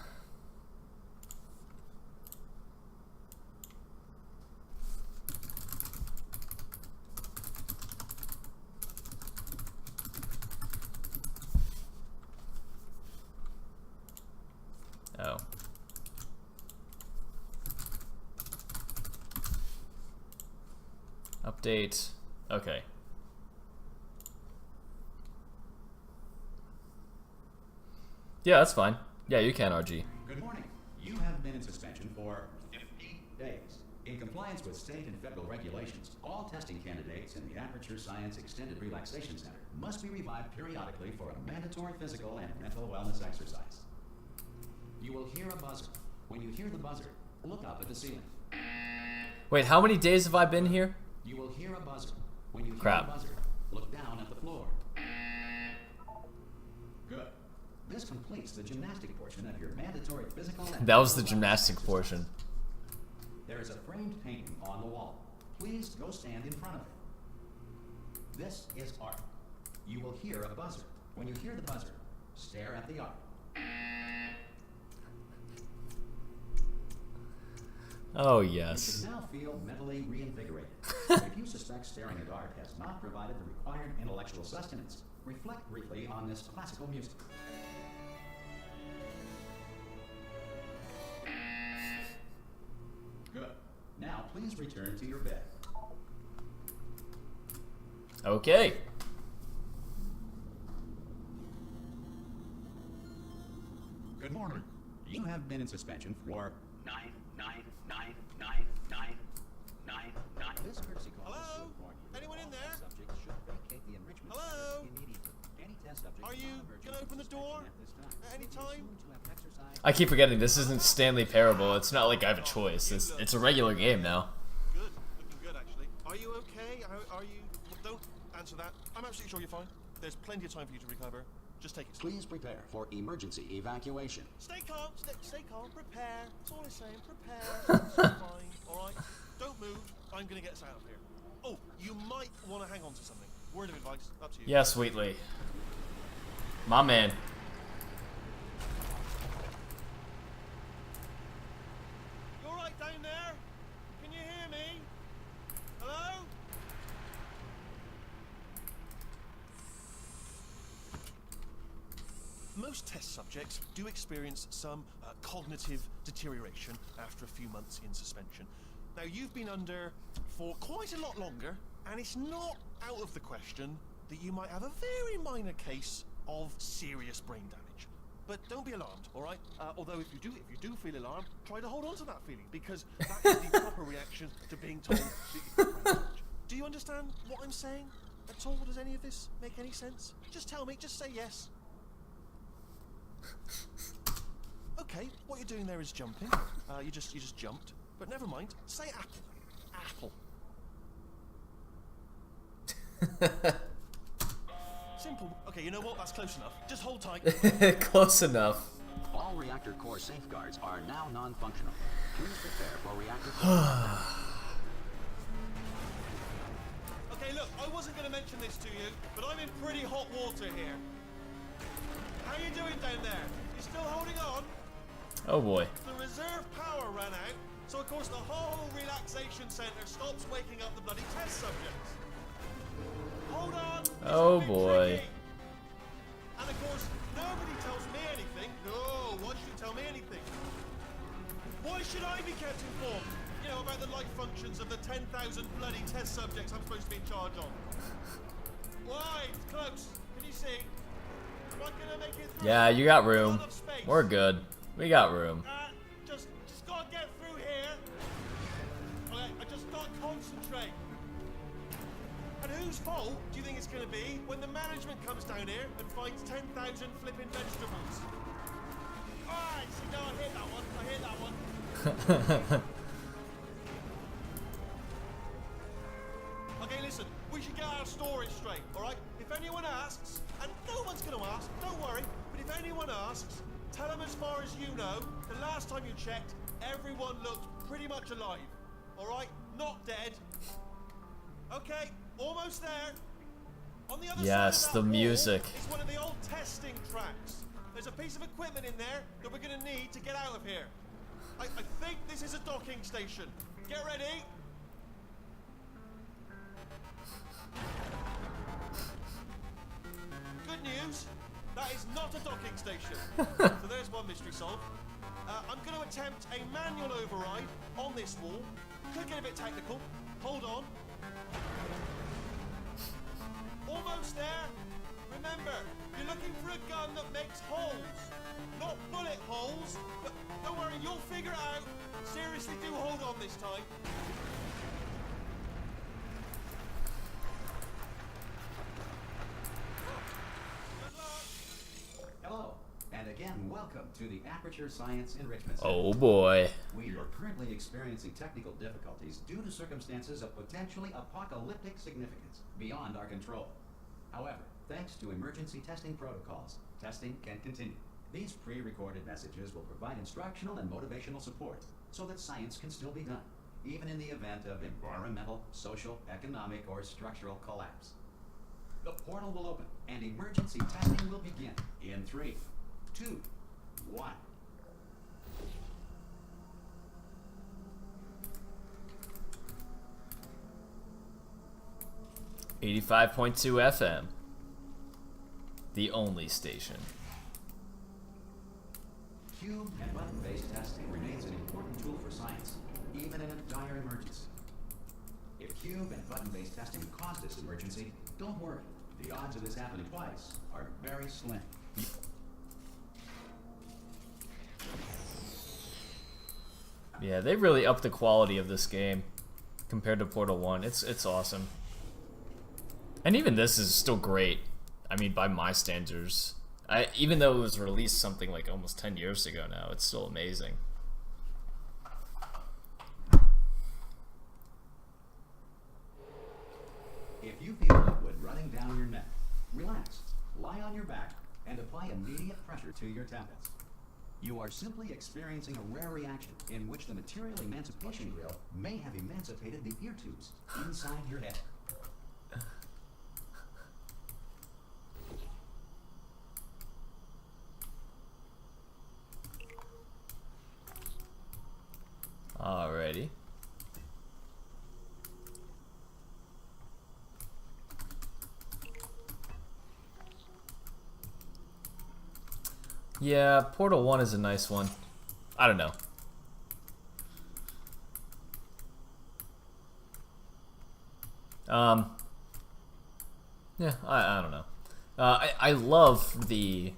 Speaker 1: Oh. Update. Okay. Yeah, that's fine. Yeah, you can, RG.
Speaker 5: Good morning. You have been in suspension for 50 days. In compliance with state and federal regulations, all testing candidates in the Aperture Science Extended Relaxation Center must be revived periodically for a mandatory physical and mental wellness exercise. You will hear a buzzer. When you hear the buzzer, look up at the ceiling.
Speaker 1: Wait, how many days have I been here?
Speaker 5: You will hear a buzzer. When you hear
Speaker 1: Crap.
Speaker 5: the buzzer, look down at the floor. Good. This completes the gymnastic portion of your mandatory physical and
Speaker 1: That was the
Speaker 5: mental wellness
Speaker 1: gymnastic
Speaker 5: exercise.
Speaker 1: portion.
Speaker 5: There is a framed painting on the wall. Please go stand in front of it. This is art. You will hear a buzzer. When you hear the buzzer, stare at the art.
Speaker 1: Oh,
Speaker 5: You
Speaker 1: yes.
Speaker 5: should now feel mentally reinvigorated. If you suspect staring at art has not provided the required intellectual sustenance, reflect briefly on this classical music. Good. Now please return to your bed.
Speaker 1: Okay.
Speaker 5: Good morning. You have been in suspension for 9999999. This courtesy call is
Speaker 6: Hello?
Speaker 5: to inform you that
Speaker 6: Anyone in
Speaker 5: all
Speaker 6: there?
Speaker 5: test subjects should vacate the enrichment
Speaker 6: Hello?
Speaker 5: center immediately. Any test subject
Speaker 6: Are you
Speaker 5: not
Speaker 6: gonna open the door
Speaker 5: at this time
Speaker 6: at any
Speaker 5: will be
Speaker 6: time?
Speaker 5: assumed to have exercised
Speaker 1: I keep forgetting this isn't Stanley Parable. It's not like I have a choice. It's a regular game now.
Speaker 6: Good, looking good actually. Are you okay? Are you? Well, don't answer that. I'm absolutely sure you're fine. There's plenty of time for you to recover. Just take it slow.
Speaker 5: Please prepare for emergency evacuation.
Speaker 6: Stay calm. Stay calm. Prepare. That's all I'm saying. Prepare. It's fine. All right. Don't move. I'm gonna get us out of here. Oh, you might want to hang on to something. Word of advice. Up to you.
Speaker 1: Yeah, Sweetly. My man.
Speaker 6: You all right down there? Can you hear me? Hello? Most test subjects do experience some cognitive deterioration after a few months in suspension. Now, you've been under for quite a lot longer, and it's not out of the question that you might have a very minor case of serious brain damage. But don't be alarmed, all right? Although if you do feel alarmed, try to hold on to that feeling, because that is the proper reaction to being told that you've got brain damage. Do you understand what I'm saying at all? Does any of this make any sense? Just tell me. Just say yes. Okay, what you're doing there is jumping. You just jumped. But never mind. Say apple. Apple. Simple. Okay, you know what? That's close enough. Just hold tight.
Speaker 1: Close enough.
Speaker 5: All reactor core safeguards are now non-functional. Please prepare for reactor core.
Speaker 6: Okay, look, I wasn't going to mention this to you, but I'm in pretty hot water here. How you doing down there? You still holding on?
Speaker 1: Oh boy.
Speaker 6: The reserve power ran out, so of course the whole relaxation center stops waking up the bloody test subjects. Hold on. This
Speaker 1: Oh,
Speaker 6: will be
Speaker 1: boy.
Speaker 6: tricky. And of course, nobody tells me anything. No, why should you tell me anything? Why should I be kept informed? You know, about the life functions of the 10,000 bloody test subjects I'm supposed to be in charge of. Why? It's close. Can you see? Am I gonna make it through?
Speaker 1: Yeah, you got room.
Speaker 6: Not enough space.
Speaker 1: We're good. We got room.
Speaker 6: Just gotta get through here. Okay, I just gotta concentrate. And whose fault do you think it's gonna be when the management comes down here and finds 10,000 flipping vegetables? Alright, see, no, I hear that one. I hear that one. Okay, listen, we should get our story straight, alright? If anyone asks, and no one's gonna ask, don't worry, but if anyone asks, tell them as far as you know, the last time you checked, everyone looked pretty much alive, alright? Not dead. Okay, almost there. On the other
Speaker 1: Yes,
Speaker 6: side of that
Speaker 1: the
Speaker 6: wall
Speaker 1: music.
Speaker 6: is one of the old testing tracks. There's a piece of equipment in there that we're gonna need to get out of here. I think this is a docking station. Get ready. Good news, that is not a docking station. So there's one mystery solved. I'm going to attempt a manual override on this wall. Could get a bit technical. Hold on. almost there. Remember, you're looking for a gun that makes holes. Not bullet holes, but don't worry, you'll figure it out. Seriously, do hold on this time. Good luck.
Speaker 5: Hello, and again, welcome to the Aperture Science Enrichment Center.
Speaker 1: Oh boy.
Speaker 5: We are currently experiencing technical difficulties due to circumstances of potentially apocalyptic significance beyond our control. However, thanks to emergency testing protocols, testing can continue. These pre-recorded messages will provide instructional and motivational support so that science can still be done, even in the event of environmental, social, economic, or structural collapse. The portal will open and emergency testing will begin in 3, 2, 1.
Speaker 1: .2 FM. The only station.
Speaker 5: Cube and button-based testing remains an important tool for science, even in a dire emergency. If cube and button-based testing caused this emergency, don't worry. The odds of this happening twice are very slim.
Speaker 1: Yeah, they really upped the quality of this game compared to Portal 1. It's awesome. And even this is still great. I mean, by my standards. Even though it was released something like almost 10 years ago now, it's still amazing.
Speaker 5: If you feel liquid running down your neck, relax, lie on your back, and apply immediate pressure to your temples. You are simply experiencing a rare reaction in which the material emancipation grill may have emancipated the ear tubes inside your head.
Speaker 1: Alrighty. Yeah, Portal 1 is a nice one. I don't know. Yeah, I don't know. I love the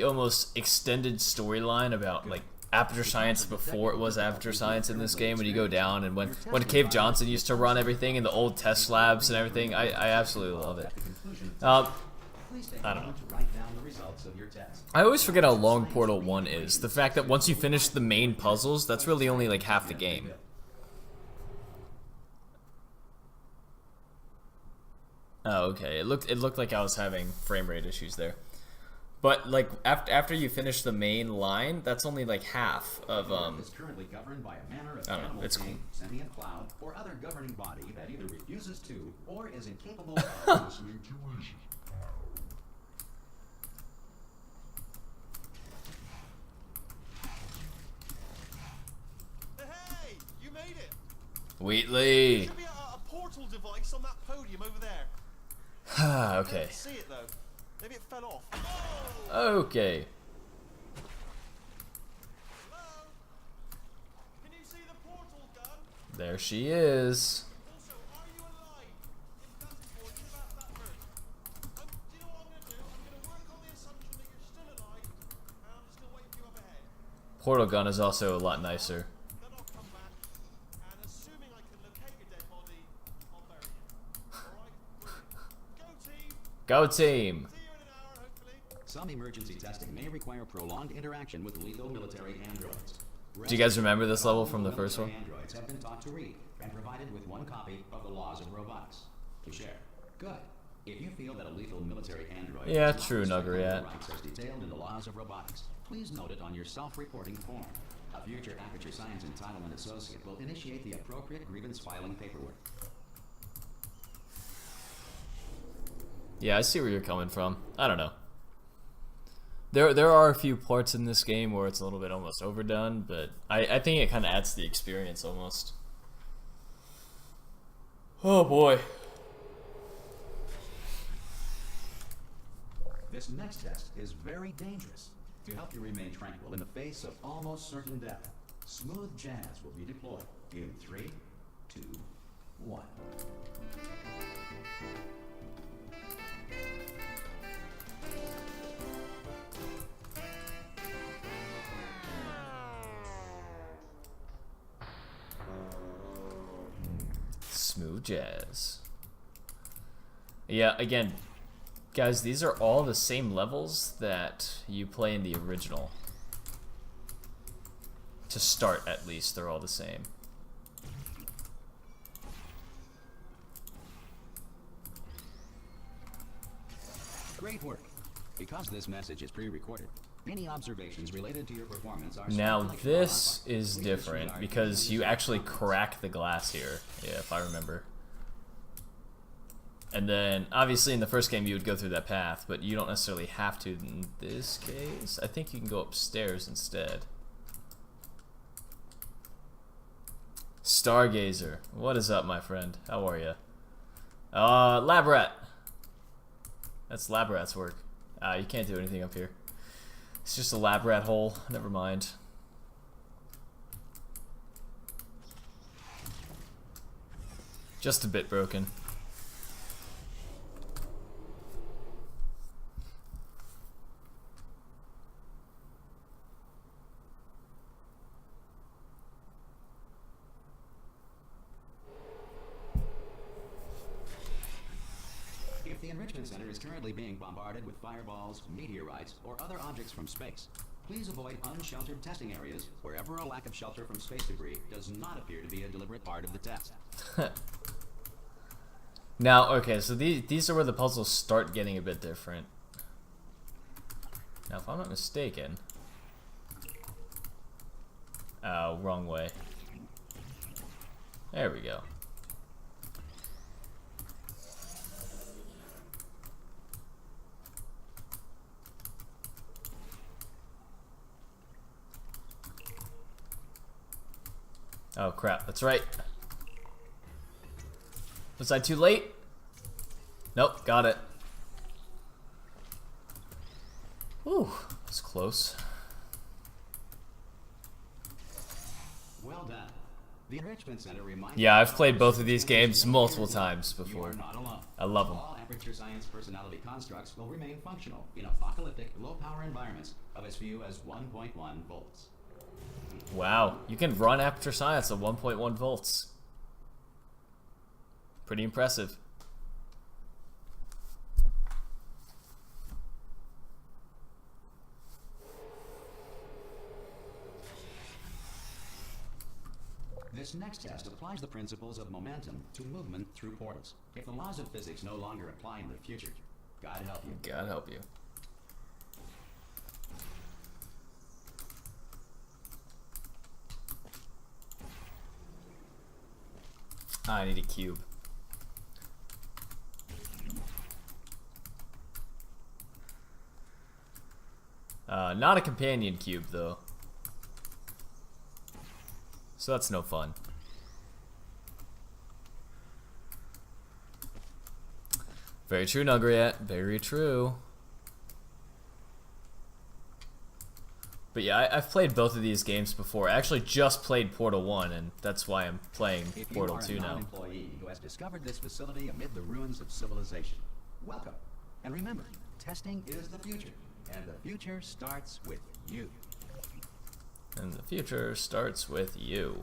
Speaker 1: almost extended storyline about like Aperture Science before it was Aperture Science in this game. When you go down and when Cave Johnson used to run everything in the old test labs and everything, I absolutely love it. I don't know. I always forget how long Portal 1 is. The fact that once you finish the main puzzles, that's really only like half the game. Oh, okay. It looked like I was having frame rate issues there. But like after you finish the main line, that's only like half of
Speaker 5: Is currently governed by a manner of
Speaker 1: I don't know. It's cool.
Speaker 5: sentient cloud, or other governing body that either refuses to or is incapable of listening to reason.
Speaker 6: Hey, you made it.
Speaker 1: Wheatley.
Speaker 6: There should be a portal device on that podium over there.
Speaker 1: Ah,
Speaker 6: I
Speaker 1: okay.
Speaker 6: can't see it though. Maybe it fell off.
Speaker 1: Okay.
Speaker 6: Hello? Can you see the portal gun?
Speaker 1: There she is.
Speaker 6: Also, are you alive? If that's important, about that first. Do you know what I'm going to do? I'm going to work on the assumption that you're still alive, and I'm just going to wait for you up ahead.
Speaker 1: Portal gun is also a lot nicer.
Speaker 6: Then I'll come back, and assuming I can locate your dead body, I'll bury you. Alright? Brilliant. Go team!
Speaker 1: Go team.
Speaker 6: See you in an hour, hopefully.
Speaker 5: Some emergency testing may require prolonged interaction with lethal military androids.
Speaker 1: Do you guys remember this level from the first one?
Speaker 5: Androids have been taught to read and provided with one copy of the laws of robotics to share. Good. If you feel that a lethal military android
Speaker 1: Yeah,
Speaker 5: does not
Speaker 1: true,
Speaker 5: respect
Speaker 1: Nuggeryat.
Speaker 5: your rights as detailed in the laws of robotics, please note it on your self-reporting form. A future Aperture Science Entitlement Associate will initiate the appropriate grievance filing paperwork.
Speaker 1: Yeah, I see where you're coming from. I don't know. There are a few parts in this game where it's a little bit almost overdone, but I think it kind of adds to the experience almost. Oh boy.
Speaker 5: This next test is very dangerous. To help you remain tranquil in the face of almost certain death, smooth jazz will be deployed in 3, 2, 1.
Speaker 1: Smooth jazz. Yeah, again, guys, these are all the same levels that you play in the original. To start, at least, they're all the same.
Speaker 5: Great work. Because this message is pre-recorded, any observations related to your performance are...
Speaker 1: Now this is different because you actually crack the glass here, yeah, if I remember. And then, obviously in the first game you would go through that path, but you don't necessarily have to in this case. I think you can go upstairs instead. Stargazer, what is up, my friend? How are you? Lab rat. That's lab rat's work. You can't do anything up here. It's just a lab rat hole. Never mind. Just a bit broken.
Speaker 5: If the Enrichment Center is currently being bombarded with fireballs, meteorites, or other objects from space, please avoid unsheltered testing areas wherever a lack of shelter from space debris does not appear to be a deliberate part of the test.
Speaker 1: Now, okay, so these are where the puzzles start getting a bit different. Now, if I'm not mistaken... Oh, wrong way. There we go. Oh crap, that's right. Was I too late? Nope, got it. Ooh, that's close.
Speaker 5: Well done. The Enrichment Center reminds...
Speaker 1: Yeah, I've played both of these games multiple times
Speaker 5: You
Speaker 1: before.
Speaker 5: are not alone.
Speaker 1: I love them.
Speaker 5: All Aperture Science personality constructs will remain functional in apocalyptic, low-power environments of as few as 1.1 volts.
Speaker 1: Wow, you can run Aperture Science at 1.1 volts. Pretty impressive.
Speaker 5: This next test applies the principles of momentum to movement through portals. If the laws of physics no longer apply in the future, God help you.
Speaker 1: God help you. I need a cube. Not a companion cube, though. So that's no fun. Very true, Nugriat. Very true. But yeah, I've played both of these games before. I actually just played Portal 1, and that's why I'm playing Portal 2 now.
Speaker 5: If you are a non-employee who has discovered this facility amid the ruins of civilization, welcome. And remember, testing is the future, and the future starts with you.
Speaker 1: And the future starts with you.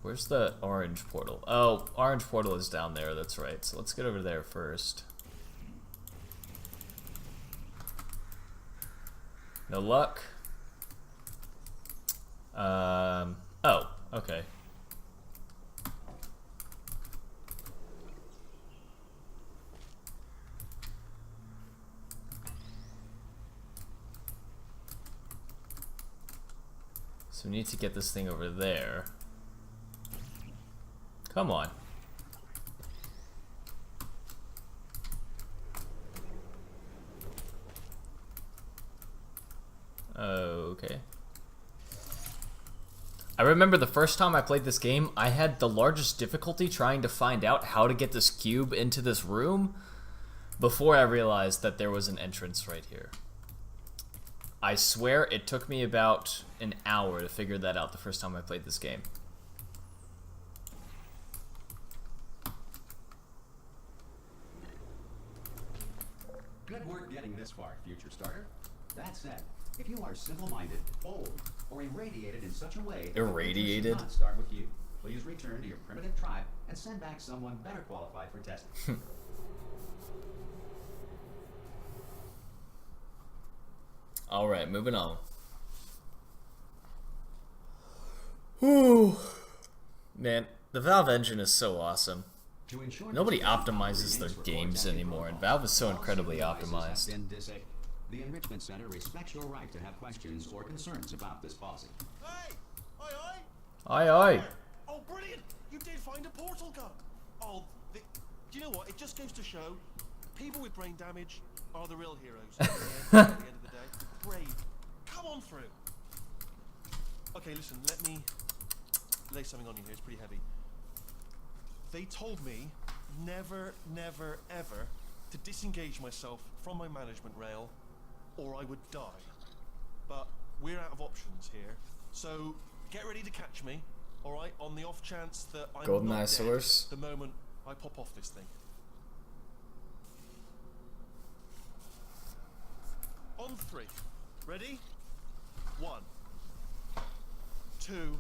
Speaker 1: Where's the orange portal? Oh, orange portal is down there, that's right. So let's get over there first. No luck. Oh, okay. So we need to get this thing over there. Come on. Okay. I remember the first time I played this game, I had the largest difficulty trying to find out how to get this cube into this room before I realized that there was an entrance right here. I swear it took me about an hour to figure that out the first time I played this game.
Speaker 5: Good work getting this far, future starter. That said, if you are simple-minded, old, or irradiated in such a way...
Speaker 1: Irradiated?
Speaker 5: That not start with you. Please return to your primitive tribe and send back someone better qualified for testing.
Speaker 1: Alright, moving on. Whew. Man, the Valve engine is so awesome. Nobody optimizes their games anymore, and Valve is so incredibly optimized.
Speaker 5: The Enrichment Center respects your right to have questions or concerns about this policy.
Speaker 6: Hey! Aye,
Speaker 1: Aye, aye.
Speaker 6: Oh, brilliant! You did find a portal gun! Oh, do you know what? It just goes to show, people with brain damage are the real heroes at the end of the day. Brave. Come on through. Okay, listen, let me lay something on you here. It's pretty heavy. They told me never, never, ever to disengage myself from my management rail or I would die. But we're out of options here. So get ready to catch me, alright, on the off chance that I'm
Speaker 1: Golden
Speaker 6: not
Speaker 1: Eye
Speaker 6: dead
Speaker 1: Source.
Speaker 6: the moment I pop off this thing. On 3. Ready? 1, 2,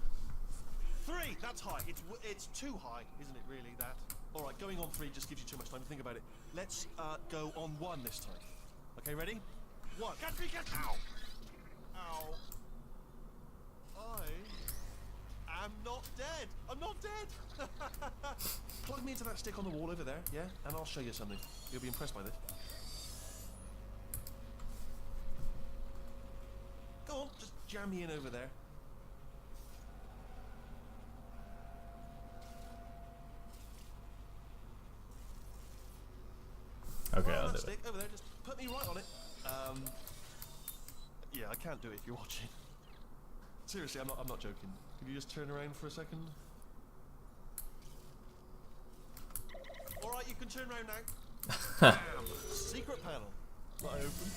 Speaker 6: 3. That's high. It's too high, isn't it? Really? That. All right. Going on 3 just gives you too much time to think about it. Let's go on 1 this time. Okay. Ready? 1. Catch me! Catch! Ow! Ow! I am not dead. I'm not dead. Plug me into that stick on the wall over there, yeah, and I'll show you something. You'll be impressed by this. Go on, just jam me in over there.
Speaker 1: Okay,
Speaker 6: Right on
Speaker 1: I'll
Speaker 6: that
Speaker 1: do
Speaker 6: stick
Speaker 1: it.
Speaker 6: over there, just put me right on it. Yeah, I can't do it if you're watching. Seriously, I'm not joking. Can you just turn around for a second? Alright, you can turn around now. Bam! Secret panel. That I opened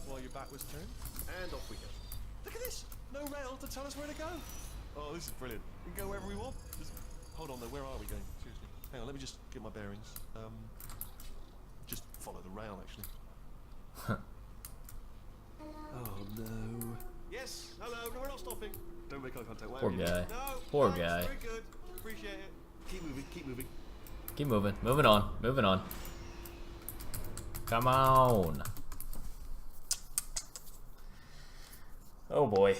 Speaker 6: while your back was turned. And off we go. Look at this! No rail to tell us where to go. Oh, this is brilliant. We can go wherever we want. Just hold on though, where are we going? Seriously. Hang on, let me just get my bearings. Just follow the rail actually. Oh no. Yes, hello, no, we're not stopping. Don't make eye contact.
Speaker 1: Poor guy.
Speaker 6: No,
Speaker 1: Poor
Speaker 6: thanks,
Speaker 1: guy.
Speaker 6: Very good. Appreciate it. Keep moving, keep moving.
Speaker 1: Keep moving. Moving on. Moving on. Come on. Oh boy.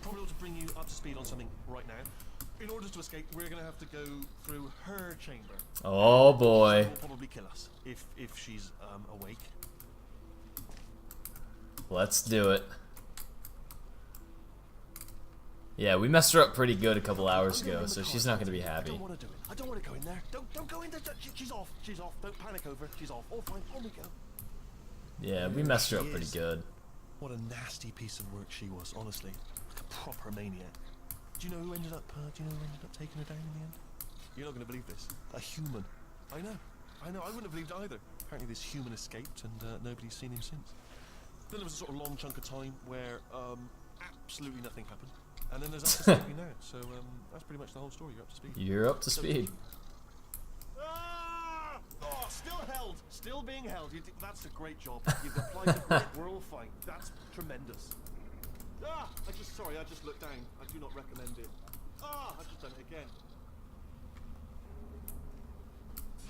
Speaker 6: Probably ought to bring you up to speed on something right now. In order to escape, we're going to have to go through her chamber.
Speaker 1: Oh boy.
Speaker 6: She'll probably kill us if she's awake.
Speaker 1: Let's do it. Yeah, we messed her up pretty good a couple hours ago, so she's not gonna be
Speaker 6: I
Speaker 1: happy.
Speaker 6: don't want to do it. I don't want to go in there. Don't go in there. She's off. She's off. Don't panic over her. She's off. All fine. On we go.
Speaker 1: Yeah, we messed her up pretty good.
Speaker 6: What a nasty piece of work she was, honestly. Like a proper maniac. Do you know who ended up taking her down in the end? You're not going to believe this. A human. I know. I wouldn't have believed either. Apparently this human escaped and nobody's seen him since. Then there was a sort of long chunk of time where absolutely nothing happened. And then there's us escaping now. So that's pretty much the whole story. You're up to speed.
Speaker 1: You're up to speed.
Speaker 6: Ah! Oh, still held. Still being held. That's a great job. You've applied the grip. We're all fine. That's tremendous. Ah! I just looked down. I do not recommend it. Ah! I've just done it again.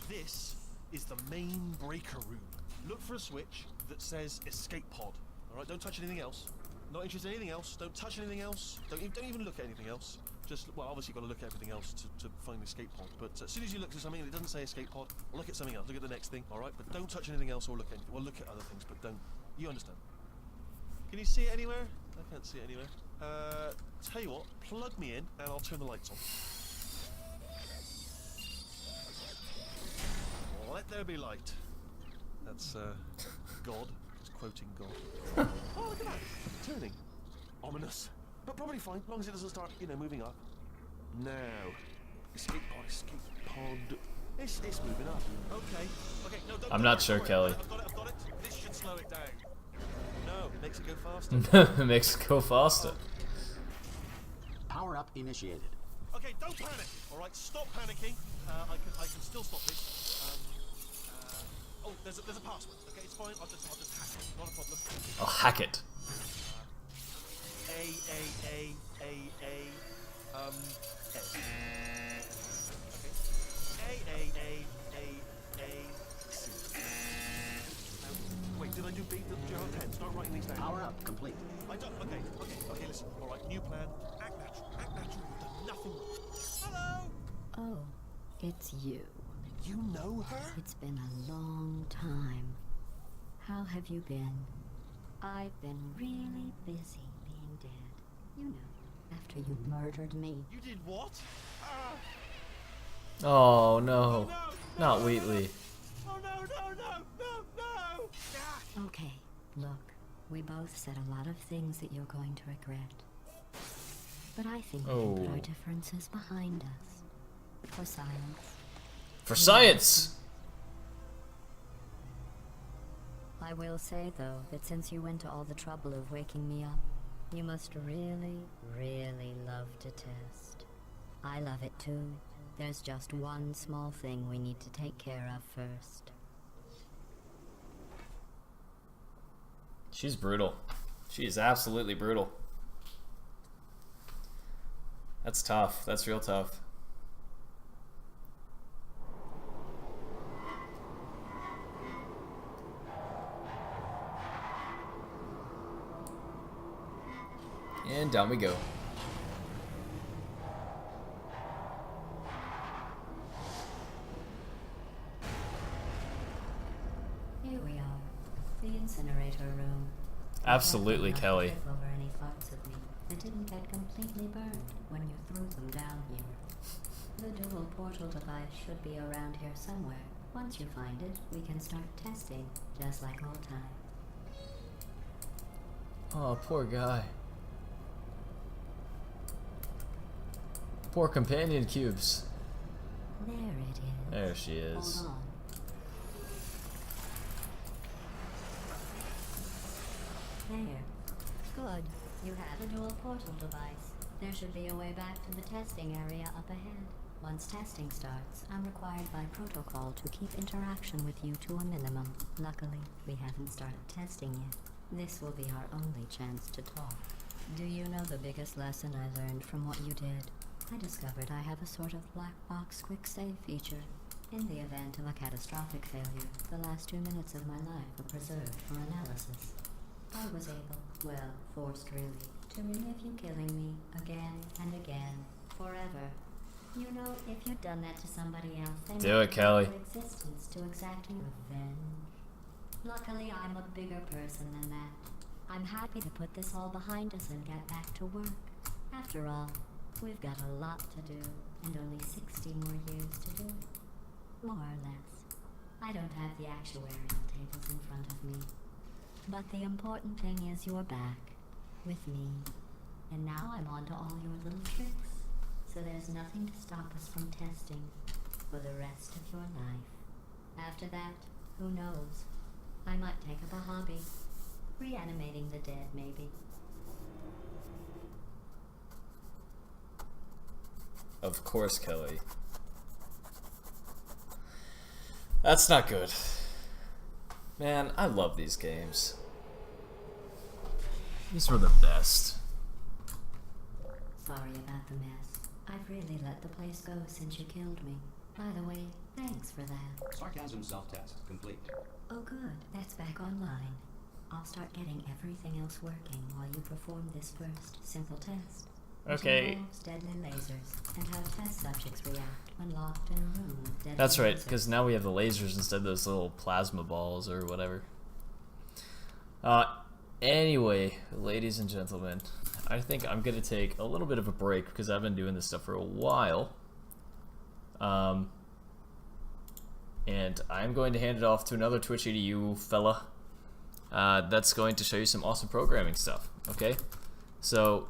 Speaker 6: This is the main breaker room. Look for a switch that says escape pod. Alright, don't touch anything else. Not interested in anything else. Don't touch anything else. Don't even look at anything else. Just, well, obviously you've got to look at everything else to find the escape pod. But as soon as you look at something and it doesn't say escape pod, look at something else. Look at the next thing, alright? But don't touch anything else or look at anything. Well, look at other things, but don't. You understand. Can you see it anywhere? I can't see it anywhere. Tell you what, plug me in and I'll turn the lights on. Let there be light. That's, God. Just quoting God. Oh, look at that. Turning. Ominous. But probably fine, as long as it doesn't start, moving up. Now. Escape pod. It's moving up. Okay, no, don't.
Speaker 1: I'm not sure, Kelly.
Speaker 6: I've got it. This should slow it down. No, it makes it go faster.
Speaker 1: It makes it go faster.
Speaker 5: Power up initiated.
Speaker 6: Okay, don't panic. All right, stop panicking. I can still stop this. Oh, there's a password. Okay, it's fine. I'll just hack it. Not a problem.
Speaker 1: I'll hack it.
Speaker 6: Wait, did I do B? Did you have a pen? Start writing these down.
Speaker 5: Power up, complete.
Speaker 6: I don't. Okay, listen. All right, new plan. Act natural. Act natural. You've done nothing wrong. Hello.
Speaker 7: Oh, it's you.
Speaker 6: You know her?
Speaker 7: It's been a long time. How have you been? I've been really busy being dead. You know, after you murdered me.
Speaker 6: You did what?
Speaker 1: Oh no,
Speaker 6: No,
Speaker 1: not Wheatley.
Speaker 6: Oh no!
Speaker 7: Okay, look, we both said a lot of things that you're going to regret. But I think we can put our differences behind us. For science.
Speaker 1: For science!
Speaker 7: I will say, though, that since you went to all the trouble of waking me up, you must really, really love to test. I love it too. There's just one small thing we need to take care of first.
Speaker 1: She's brutal. She is absolutely brutal. That's tough. That's real tough. And down we go.
Speaker 7: Here we are, the incinerator room.
Speaker 1: Absolutely, Kelly.
Speaker 7: Over any parts of me that didn't get completely burned when you threw them down here. The dual portal device should be around here somewhere. Once you find it, we can start testing, just like old time.
Speaker 1: Oh, poor guy. Poor companion cubes.
Speaker 7: There it is.
Speaker 1: There she is.
Speaker 7: Hold on. There. Good. You have a dual portal device. There should be a way back to the testing area up ahead. Once testing starts, I'm required by protocol to keep interaction with you to a minimum. Luckily, we haven't started testing yet. This will be our only chance to talk. Do you know the biggest lesson I learned from what you did? I discovered I have a sort of black box quick save feature. In the event of a catastrophic failure, the last 2 minutes of my life are preserved for analysis. I was able, well, forced really, to relive you killing me again and again, forever. You know, if you'd done that to somebody else, they
Speaker 1: Do it, Kelly.
Speaker 7: existence to exacting revenge. Luckily, I'm a bigger person than that. I'm happy to put this all behind us and get back to work. After all, we've got a lot to do, and only 60 more years to do it. More or less. I don't have the actuarial tables in front of me. But the important thing is you're back, with me. And now I'm on to all your little tricks. So there's nothing to stop us from testing for the rest of your life. After that, who knows? I might take up a hobby. Reanimating the dead, maybe.
Speaker 1: Of course, Kelly. That's not good. Man, I love these games. These were the best.
Speaker 7: Sorry about the mess. I've really let the place go since you killed me. By the way, thanks for that.
Speaker 5: Sarcasm self-test complete.
Speaker 7: Oh good, that's back online. I'll start getting everything else working while you perform this first simple test. Which
Speaker 1: Okay.
Speaker 7: involves deadly lasers and how test subjects react when locked in a room with deadly
Speaker 1: That's right,
Speaker 7: lasers.
Speaker 1: because now we have the lasers instead of those little plasma balls or whatever. Anyway, ladies and gentlemen, I think I'm going to take a little bit of a break because I've been doing this stuff for a while. And I'm going to hand it off to another Twitchy to you fella that's going to show you some awesome programming stuff, okay? So,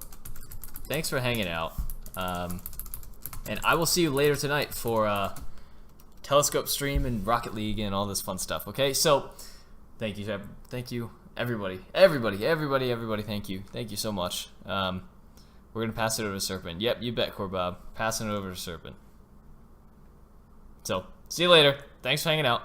Speaker 1: thanks for hanging out. And I will see you later tonight for Telescope Stream and Rocket League and all this fun stuff, okay? So, thank you, everybody, thank you. Thank you so much. We're going to pass it over to Serpent. Yep, you bet, Corbob. Passing it over to Serpent. So, see you later. Thanks for hanging out.